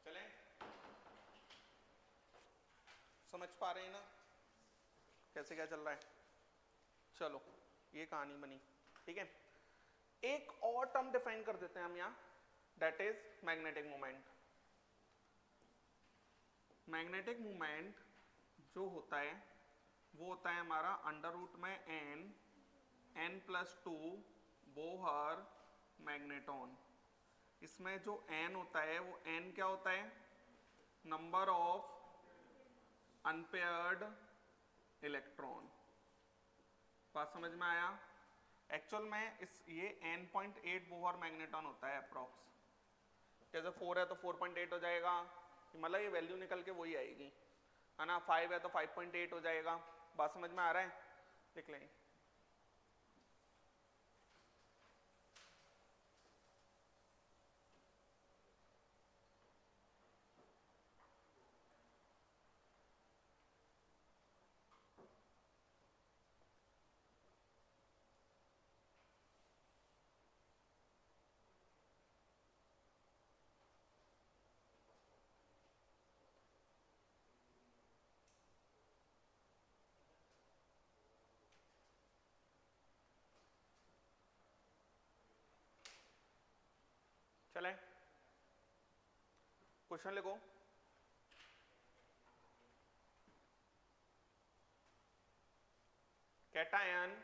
चलें, समझ पा रहे हैं ना कैसे क्या चल रहा है? चलो, ये कहानी बनी, ठीक है। एक और टर्म डिफाइन कर देते हैं हम यहां, that is magnetic moment. Magnetic moment जो होता है वो होता है हमारा अंडर रूट में n+2 बोहर मैग्नेटॉन। इसमें जो n होता है वो n क्या होता है, नंबर ऑफ अनपेयर्ड इलेक्ट्रॉन। बात समझ में आया? एक्चुअल में ये n.8 बोहर मैग्नेटॉन होता है अप्रॉक्स। जैसे 4 है तो 4.8 हो जाएगा, मतलब ये वैल्यू निकल के वही आएगी, है ना। 5 है तो 5.8 हो जाएगा। बात समझ में आ रहा है? लिख लें। चलें, क्वेश्चन लिखो। Cation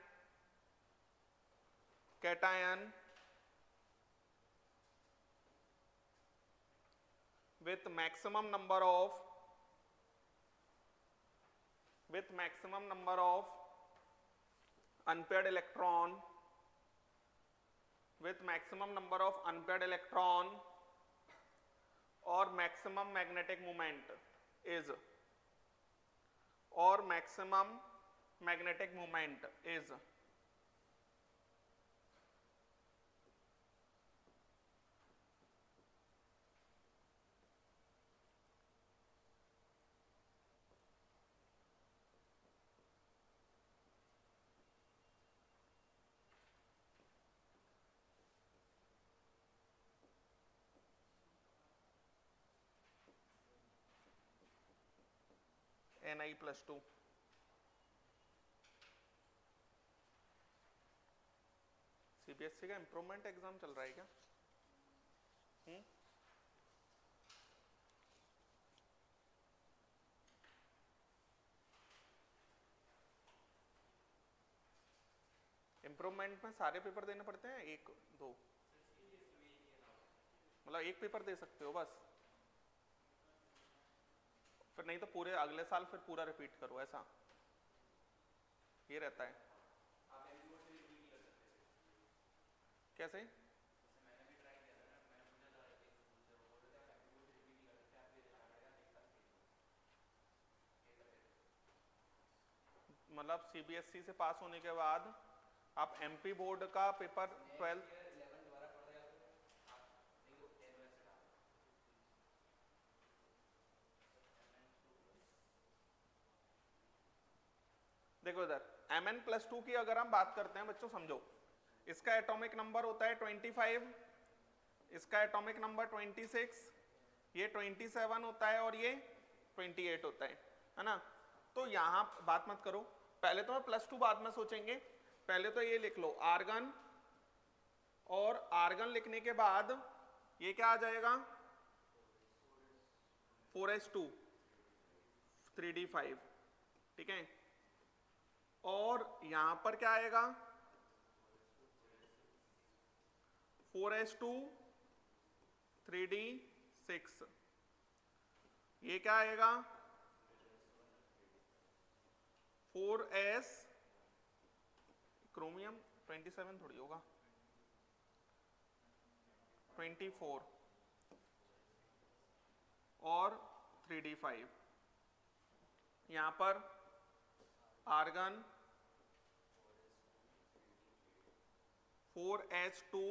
with maximum number of unpaired electron or maximum magnetic moment is Ni+2। CBSE का इम्प्रूवमेंट एग्जाम चल रहा है क्या? इम्प्रूवमेंट में सारे पेपर देने पड़ते हैं, एक दो, मतलब एक पेपर दे सकते हो बस, फिर नहीं तो पूरे अगले साल फिर पूरा रिपीट करो, ऐसा ये रहता है। कैसे? मतलब सीबीएसई से पास होने के बाद आप एमपी बोर्ड का पेपर 12 देखो इधर Mn+2 की अगर हम बात करते हैं बच्चों, समझो इसका एटॉमिक नंबर होता है 25, इसका एटॉमिक नंबर 26, ये 27 होता है और ये 28 होता है ना। तो यहाँ बात मत करो, पहले तो मैं +2 बाद में सोचेंगे, पहले तो ये लिख लो आर्गन, और आर्गन लिखने के बाद ये क्या आ जाएगा 4s2 3d5, ठीक है। और यहां पर क्या आएगा 4s2 3d6, ये क्या आएगा 4s, क्रोमियम 27 थोड़ी होगा 24 और 3d5, यहां पर आर्गन 4s2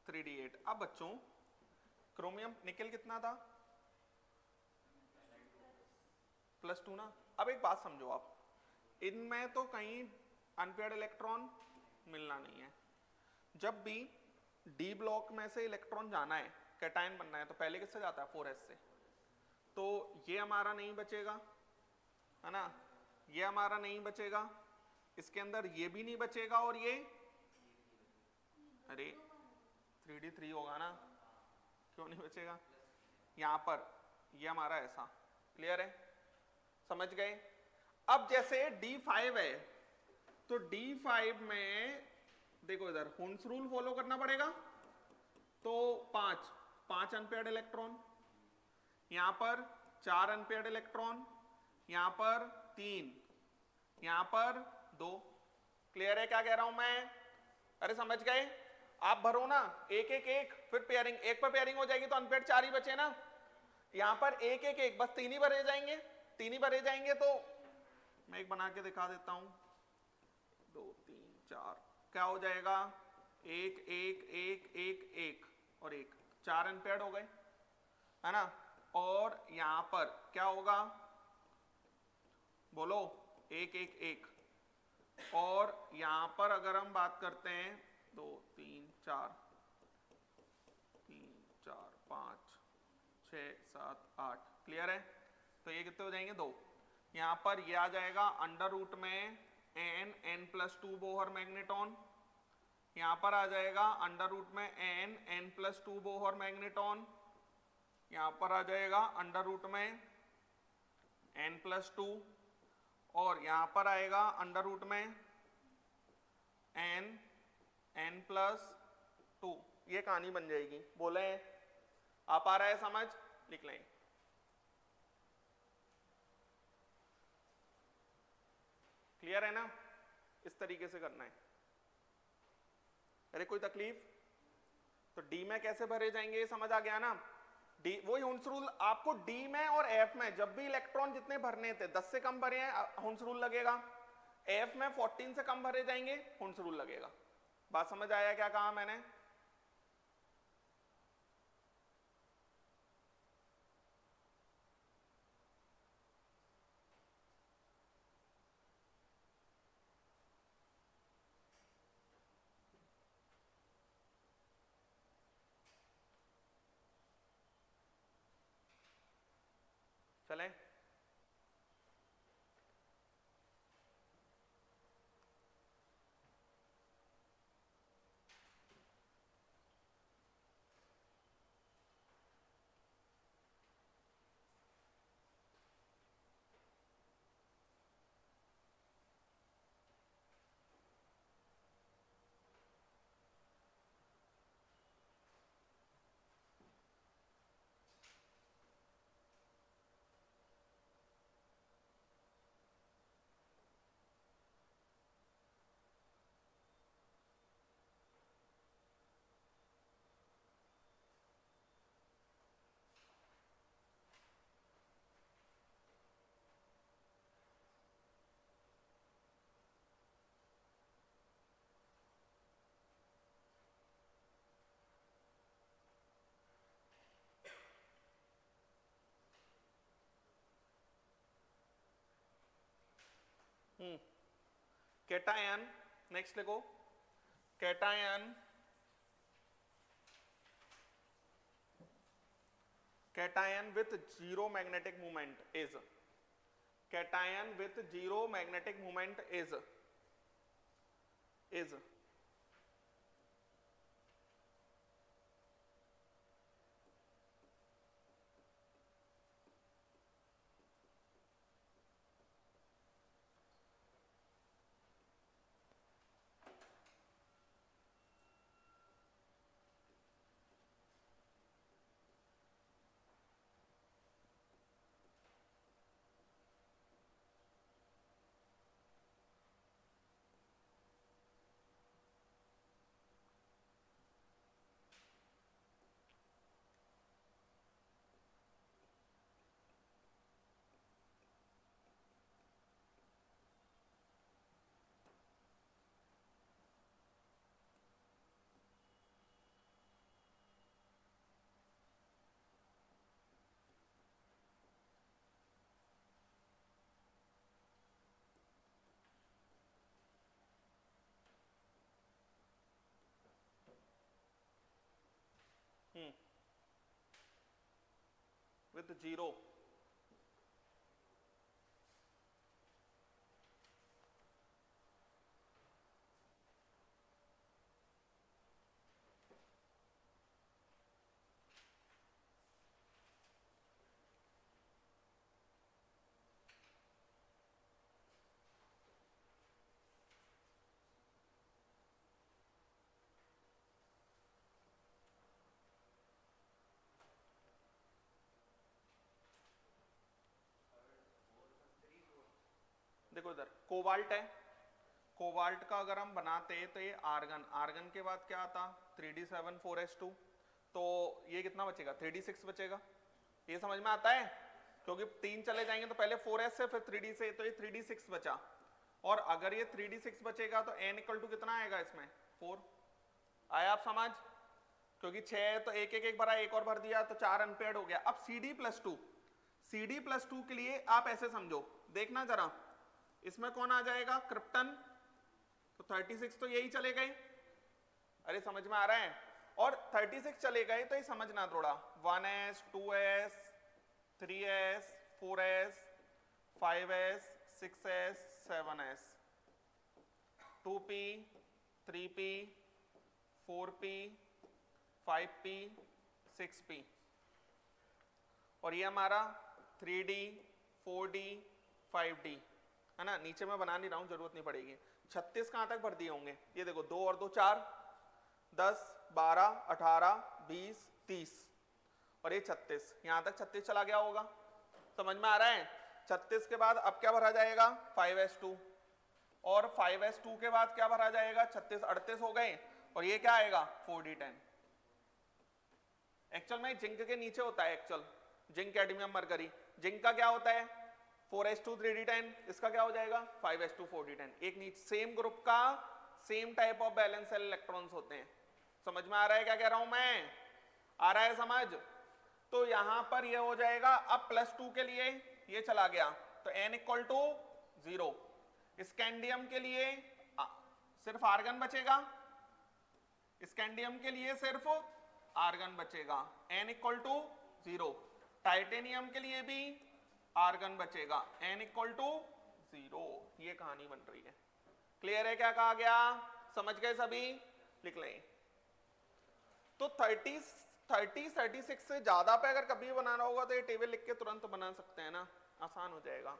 3d8। अब बच्चों क्रोमियम निकल कितना था +2 ना। अब एक बात समझो आप, इनमें तो कहीं अनपेयर्ड इलेक्ट्रॉन मिलना नहीं है। जब भी डी ब्लॉक में से इलेक्ट्रॉन जाना है, कैटायन बनना है, तो पहले किससे जाता है 4s से, तो ये हमारा नहीं बचेगा, है ना, ये हमारा नहीं बचेगा, इसके अंदर ये भी नहीं बचेगा, और ये अरे 3d3 होगा ना, क्यों नहीं बचेगा, यहाँ पर ये हमारा ऐसा, क्लियर है, समझ गए। अब जैसे D5 है तो D5 में देखो इधर हुंस रूल फॉलो करना पड़ेगा, तो 5 अनपेयर्ड इलेक्ट्रॉन, यहां पर 4 अनपेयर्ड इलेक्ट्रॉन, यहां पर 3, यहां पर 2। क्लियर है क्या कह रहा हूं मैं? अरे समझ गए? आप भरो ना एक एक एक, फिर पेयरिंग, एक पर पेयरिंग हो जाएगी तो अनपेयर्ड 4 ही बचे ना, यहां पर एक एक एक, बस 3 ही भरे जाएंगे, 3 ही भरे जाएंगे। तो मैं एक बना के दिखा देता हूं, 2 3 4, क्या हो जाएगा? एक एक एक एक एक और एक, 4 अनपेयर्ड हो गए, है ना। और यहां पर क्या होगा बोलो? एक एक एक। और यहां पर अगर हम बात करते हैं 2 3 4 3 4 5 6 7 8, क्लियर है? तो ये कितने हो जाएंगे? 2। यहां पर ये आ जाएगा अंडर रूट में n+2 बोहर मैग्नेटॉन, यहां पर आ जाएगा अंडर रूट में n+2 बोहर मैग्नेटॉन, यहां पर आ जाएगा अंडर रूट में n+2, और यहां पर आएगा अंडर रूट में n+2। ये कहानी बन जाएगी। बोले आप आ रहा है समझ? लिख लें। क्लियर है ना? इस तरीके से करना है। अरे कोई तकलीफ? तो डी में कैसे भरे जाएंगे ये समझ आ गया ना? डी, वही हुंस रूल आपको डी में और एफ में जब भी इलेक्ट्रॉन जितने भरने थे 10 से कम भरे हैं हुंस रूल लगेगा, एफ में 14 से कम भरे जाएंगे हुंस रूल लगेगा। बात समझ आया क्या कहा मैंने? चलें? कैटायन, नेक्स्ट लिखो। Cation, cation with zero magnetic movement is, cation with zero magnetic movement is with zero. देखो इधर कोबाल्ट है, कोबाल्ट का अगर हम बनाते तो ये आर्गन, आर्गन के बाद क्या आता 3d7 4s2, तो ये कितना बचेगा 3d6 बचेगा। ये समझ में आता है, क्योंकि 3 चले जाएंगे तो पहले 4s से फिर 3d से, तो ये 3d6 बचा। और अगर ये 3d6 बचेगा तो n इक्वल टू कितना आएगा इसमें 4। आया आप समझ, क्योंकि 6 तो एक एक एक भरा, एक और भर दिया तो 4 अनपेयर्ड हो गया। अब cd+2, cd+2 के लिए आप ऐसे समझो, देखना जरा इसमें कौन आ जाएगा क्रिप्टन, तो 36 तो यही चले गए, अरे समझ में आ रहा है। और 36 चले गए तो ये समझना थोड़ा, 1s 2s 3s 4s 5s 6s 7s 2p 3p 4p 5p 6p, और ये हमारा 3d 4d 5d है ना। नीचे मैं बना नहीं रहा हूं, जरूरत नहीं पड़ेगी। 36 कहां तक भर दिए होंगे, ये देखो 2 और 2 4, 10 12 18 20 30, और ये 36, यहां तक 36 चला गया होगा, समझ में आ रहा है। 36 के बाद अब क्या भरा जाएगा 5s2, और 5s2 के बाद क्या भरा जाएगा 36 38 हो गए, और ये क्या आएगा 4d10। एक्चुअल में जिंक के नीचे होता है, actual zinc cadmium mercury, zinc का क्या होता है 4s2 3d10, इसका क्या हो जाएगा 5s2 4d10। एक नीचे सेम ग्रुप का same type of balance cell electrons होते हैं। समझ में आ रहा है क्या कह रहा हूं मैं, आ रहा है समझ। तो यहां पर ये हो जाएगा, अब +2 के लिए ये चला गया तो n इक्वल टू 0। स्कैंडियम के लिए सिर्फ आर्गन बचेगा, स्कैंडियम के लिए सिर्फ आर्गन बचेगा, n इक्वल टू 0। टाइटेनियम के लिए भी आर्गन बचेगा, n इक्वल टू 0। ये कहानी बन रही है, क्लियर है क्या कहा गया, समझ गए सभी, लिख लें। तो 36 से ज्यादा पे अगर कभी बनाना होगा तो ये टेबल लिख के तुरंत बना सकते हैं ना, आसान हो जाएगा।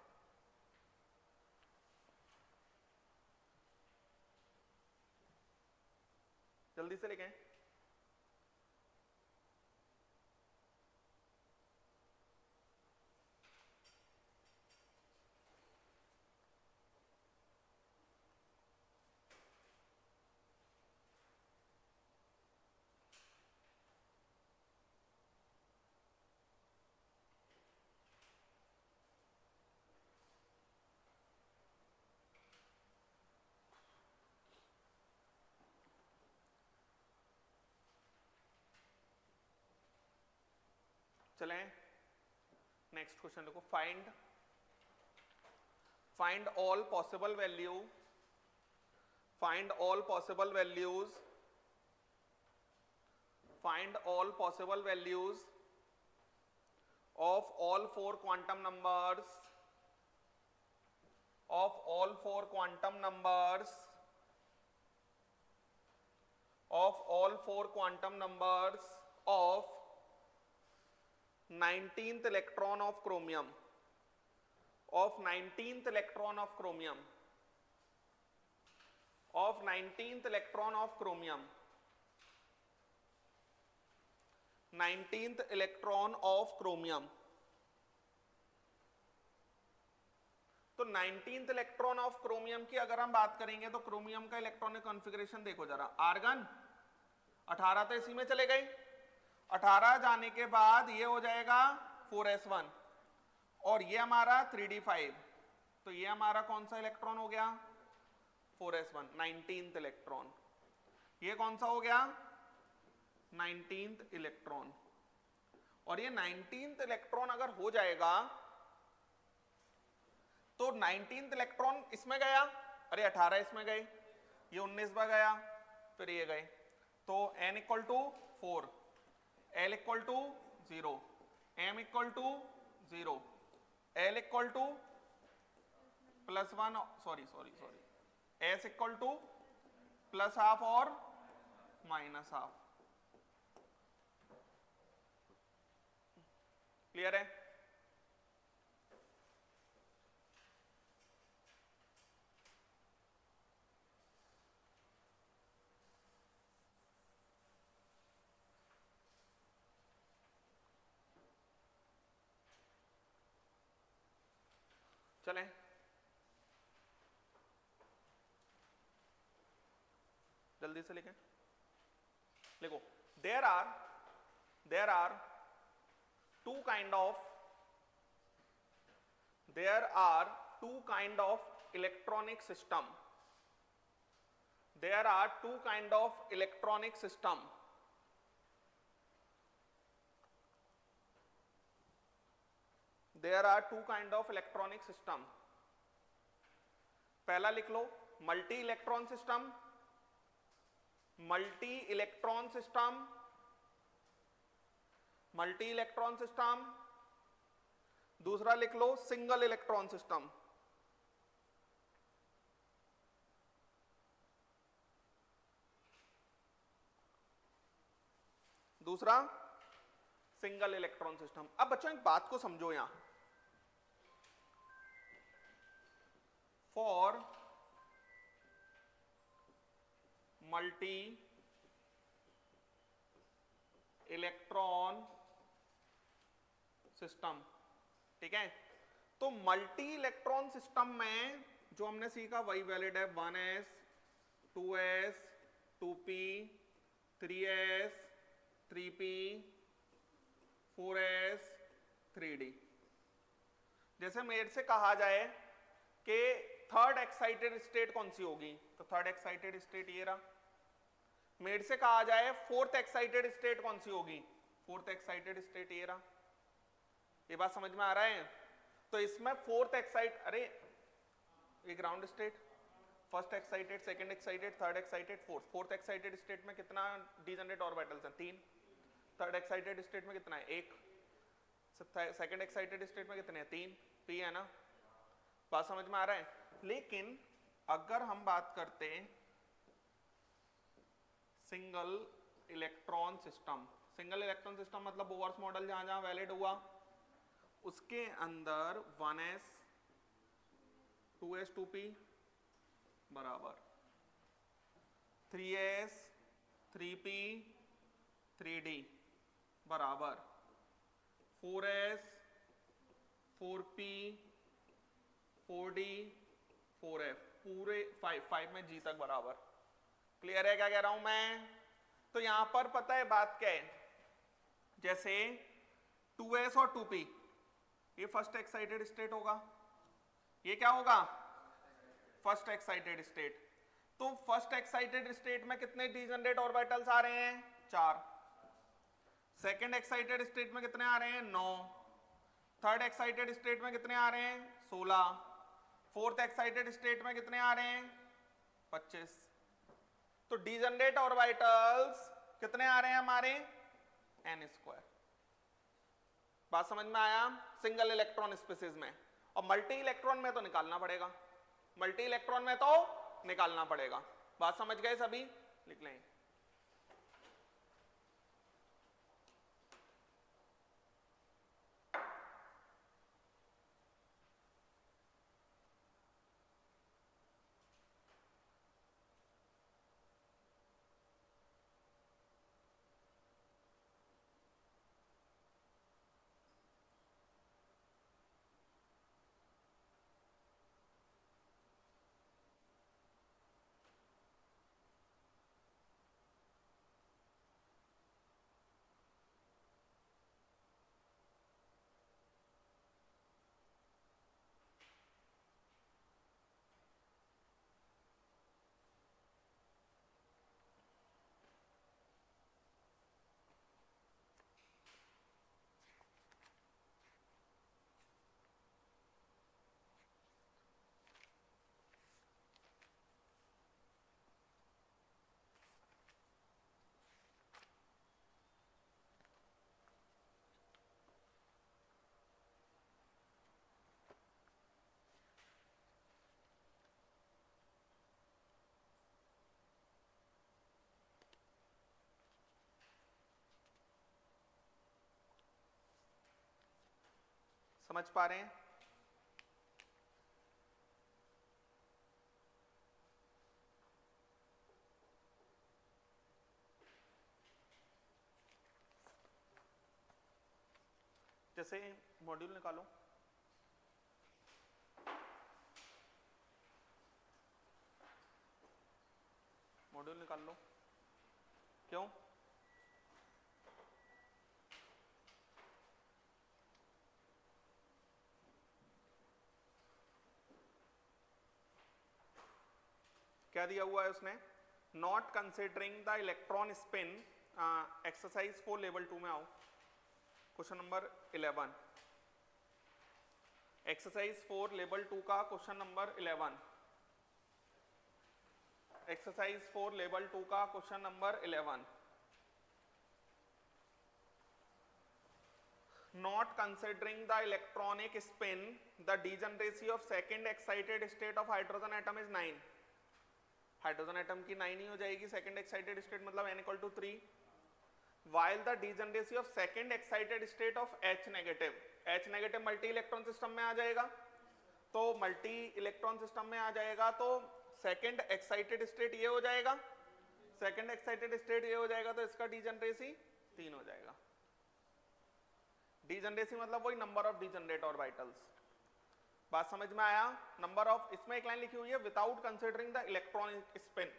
जल्दी से लिखें। चलें नेक्स्ट क्वेश्चन देखो, find all possible value, find all possible values, find all possible values of all 4 quantum numbers, of all 4 quantum numbers, of all 4 quantum numbers of 19th electron of chromium, of 19th electron of chromium, of 19th electron of chromium, 19th electron of chromium. तो 19th electron of chromium की अगर हम बात करेंगे तो chromium का electronic configuration देखो जरा, आर्गन 18 तो इसी में चले गए, 18 जाने के बाद ये हो जाएगा 4s1, और ये हमारा 3d5, तो ये हमारा कौन सा इलेक्ट्रॉन हो गया 4s1 19th इलेक्ट्रॉन। ये कौन सा हो गया 19th इलेक्ट्रॉन। और ये 19th इलेक्ट्रॉन अगर हो जाएगा तो 19th इलेक्ट्रॉन इसमें गया, अरे 18 इसमें गए, ये 19 में गया, फिर ये गए, तो n equal to 4, l equal to 0, m equal to 0, l equal to +1, sorry s equal to +½ और -½ क्लियर है। चलें जल्दी से लिखें, लिखो there are two kind of electronic system, there are two kind of electronic system. There are two kind of electronic system. पहला लिख लो multi electron system, multi electron system, multi electron system. दूसरा लिख लो सिंगल इलेक्ट्रॉन सिस्टम। दूसरा single electron system. अब बच्चों एक बात को समझो, यहां फॉर मल्टी इलेक्ट्रॉन सिस्टम, ठीक है। तो मल्टी इलेक्ट्रॉन सिस्टम में जो हमने सीखा वही वैलिड है, 1s 2s 2p 3s 3p 4s 3d। जैसे मेरे से कहा जाए कि थर्ड एक्साइटेड स्टेट कौन सी होगी, तो थर्ड एक्साइटेड स्टेट ये रहा। मेरे से कहा जाए फोर्थ एक्साइटेड स्टेट कौन सी होगी, फोर्थ एक्साइटेड स्टेट ये रहा। ये बात समझ में आ रहा है। तो इसमें फोर्थ एक्साइट, अरे ये ground state, first excited, second excited, third excited, fourth excited state में कितना डीजनरेट ऑर्बिटल्स हैं, 3। थर्ड एक्साइटेड स्टेट में कितना है, 1। सेकंड एक्साइटेड स्टेट में कितने हैं, 3। p है ना। बात समझ में आ रहा है। लेकिन अगर हम बात करते हैं single electron system, single electron system मतलब बोवर्स मॉडल जहां जहां वैलिड हुआ उसके अंदर 1s 2s 2p बराबर 3s 3p 3d बराबर 4s 4p 4d 4f, पूरे 5 में g तक बराबर। क्लियर है क्या कह रहा हूं मैं। तो यहां पर पता है बात क्या है, जैसे 2s और 2p ये फर्स्ट एक्साइटेड स्टेट होगा, ये क्या होगा, फर्स्ट एक्साइटेड स्टेट। तो फर्स्ट एक्साइटेड स्टेट में कितने डीजनरेट ऑर्बिटल्स आ रहे हैं, 4। सेकेंड एक्साइटेड स्टेट में कितने आ रहे हैं, 9। थर्ड एक्साइटेड स्टेट में कितने आ रहे हैं, 16। फोर्थ एक्साइटेड स्टेट में कितने आ रहे हैं, 25। तो डीजनरेट ऑर्बिटल्स कितने आ रहे हैं हमारे, n²। बात समझ में आया। सिंगल इलेक्ट्रॉन स्पीसीज में, और मल्टी इलेक्ट्रॉन में तो निकालना पड़ेगा, मल्टी इलेक्ट्रॉन में तो निकालना पड़ेगा। बात समझ गए सभी, लिख लें। समझ पा रहे हैं। जैसे मॉड्यूल निकालो, मॉड्यूल निकाल लो। क्यों? क्या दिया हुआ है उसने? Not considering the electron spin, exercise 4 level 2 में आओ, क्वेश्चन नंबर 11, एक्सरसाइज 4 लेवल 2 का क्वेश्चन नंबर 11, एक्सरसाइज 4 लेवल 2 का question number 11, not considering the electronic spin the degeneracy of second excited state of hydrogen atom is 9। Hydrogen atom की 9 ही हो जाएगी second excited state, मतलब n = 3, while the degeneracy of second excited state of H negative, H negative multi electron system में आ जाएगा, तो multi electron system में आ जाएगा तो सेकेंड एक्साइटेड स्टेट ये हो जाएगा, सेकेंड एक्साइटेड स्टेट ये हो जाएगा, तो इसका डीजनरेसी 3 हो जाएगा। डीजनरेसी मतलब वही नंबर ऑफ डीजनरेट ऑर्बिटल्स। बात समझ में आया? नंबर ऑफ, इसमें एक लाइन लिखी हुई है without considering the electronic spin,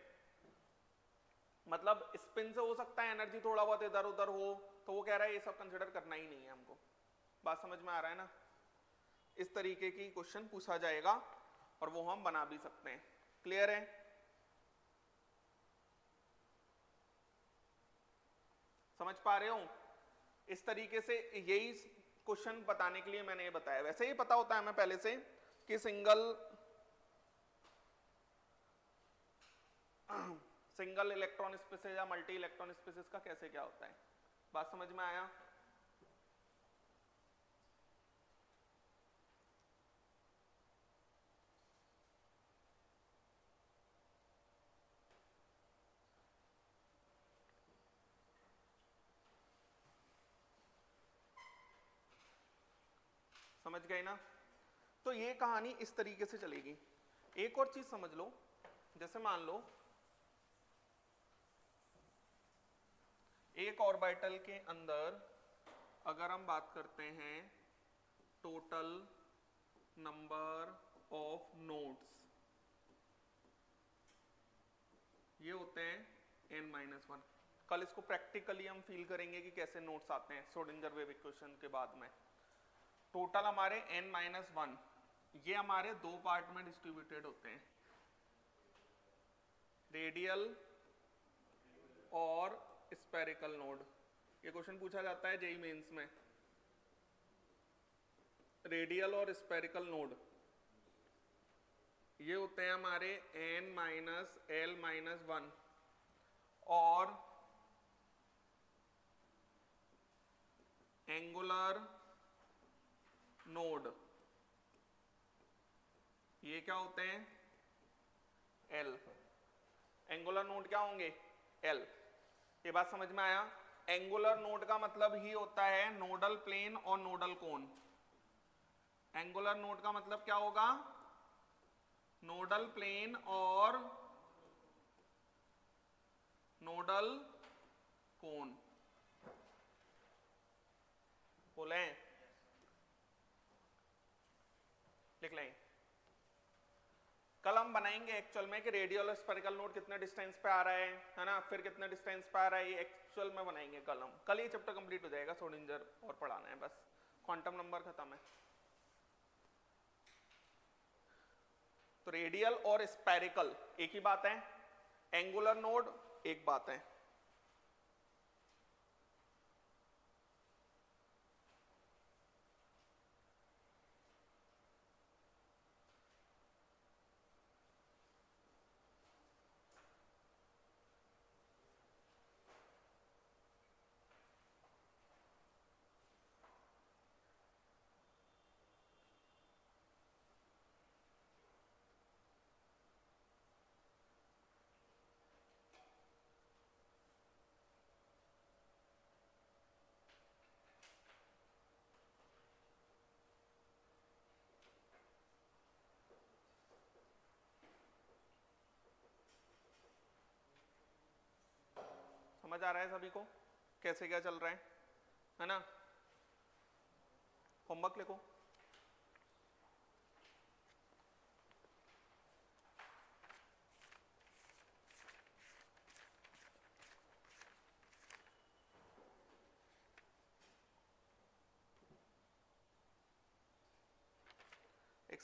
मतलब स्पिन से हो सकता है एनर्जी थोड़ा बहुत इधर उधर हो, तो वो कह रहा है ये सब कंसिडर करना ही नहीं है हमको। बात समझ में आ रहा है ना? इस तरीके की क्वेश्चन पूछा जाएगा और वो हम बना भी सकते हैं। क्लियर है? समझ पा रहे हो? इस तरीके से यही क्वेश्चन बताने के लिए मैंने ये बताया। वैसे ही पता होता है हमें पहले से कि सिंगल इलेक्ट्रॉन स्पेसिस या मल्टी इलेक्ट्रॉन स्पेसिस का कैसे क्या होता है। बात समझ में आया? समझ गए ना? तो ये कहानी इस तरीके से चलेगी। एक और चीज समझ लो, जैसे मान लो एक ऑर्बिटल के अंदर अगर हम बात करते हैं टोटल नंबर ऑफ नोड्स, ये होते हैं n-1। कल इसको प्रैक्टिकली हम फील करेंगे कि कैसे नोड्स आते हैं श्रोडिंगर वेव इक्वेशन के बाद में। टोटल हमारे n-1, ये हमारे दो पार्ट में डिस्ट्रीब्यूटेड होते हैं, रेडियल और स्फेरिकल नोड। ये क्वेश्चन पूछा जाता है जेईई मेंस में, रेडियल और स्फेरिकल नोड ये होते हैं हमारे n-l-1, और एंगुलर नोड ये क्या होते हैं? L। एंगुलर नोड क्या होंगे? L। ये बात समझ में आया? एंगुलर नोड का मतलब ही होता है नोडल प्लेन और नोडल कोन। एंगुलर नोड का मतलब क्या होगा? नोडल प्लेन और नोडल कोन। बोले? लिख लें। कल हम बनाएंगे एक्चुअल में कि रेडियल और स्फेरिकल नोड कितने डिस्टेंस पे आ रहा है ना, फिर कितने डिस्टेंस पे आ रहा है, ये एक्चुअल में बनाएंगे कल हम। कल ये चैप्टर कंप्लीट हो जाएगा, श्रोडिंगर और पढ़ाना है बस, क्वांटम नंबर खत्म है। तो रेडियल और स्फेरिकल एक ही बात है, एंगुलर नोड एक बात है। समझ आ रहा है सभी को कैसे क्या चल रहा है ना? होमवर्क लिखो।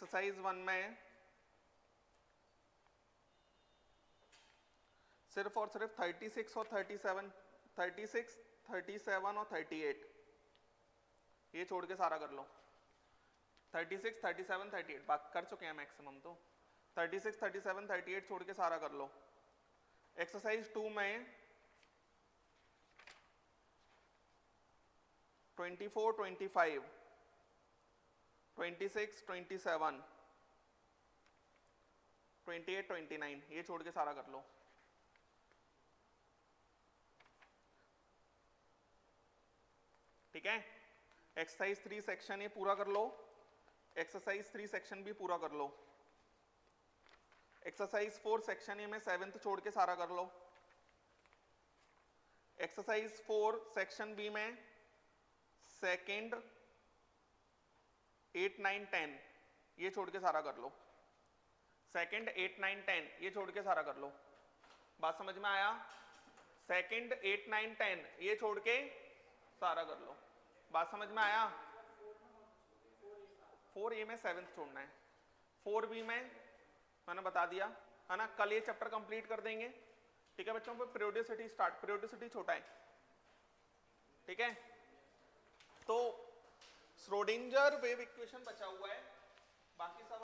एक्सरसाइज 1 में सिर्फ और सिर्फ 36 और 37, 36, 37 और 38 ये छोड़ के सारा कर लो। 36, 37, 38 बात कर चुके हैं मैक्सिमम, तो 36, 37, 38 छोड़ के सारा कर लो। एक्सरसाइज 2 में 24, 25, 26, 27, 28, 29 ये छोड़ के सारा कर लो। ठीक है, एक्सरसाइज 3 सेक्शन ये पूरा कर लो, एक्सरसाइज 3 सेक्शन भी पूरा कर लो। एक्सरसाइज 4 सेक्शन ए में 7th छोड़ के सारा कर लो। एक्सरसाइज 4 सेक्शन बी में 2nd, 8, 9, 10 ये छोड़ के सारा कर लो। 2nd, 8, 9, 10 ये छोड़ के सारा कर लो। बात समझ में आया? 2nd, 8, 9, 10 ये छोड़ के सारा कर लो। बात समझ में आया? 4A में 7th छोड़ना है, 4B में मैंने बता दिया है ना। कल ये चैप्टर कंप्लीट कर देंगे। ठीक है बच्चों, पे पीरियोडिसिटी स्टार्ट, पीरियोडिसिटी छोटा है। ठीक है, तो श्रोडिंगर वेव इक्वेशन बचा हुआ है, बाकी सब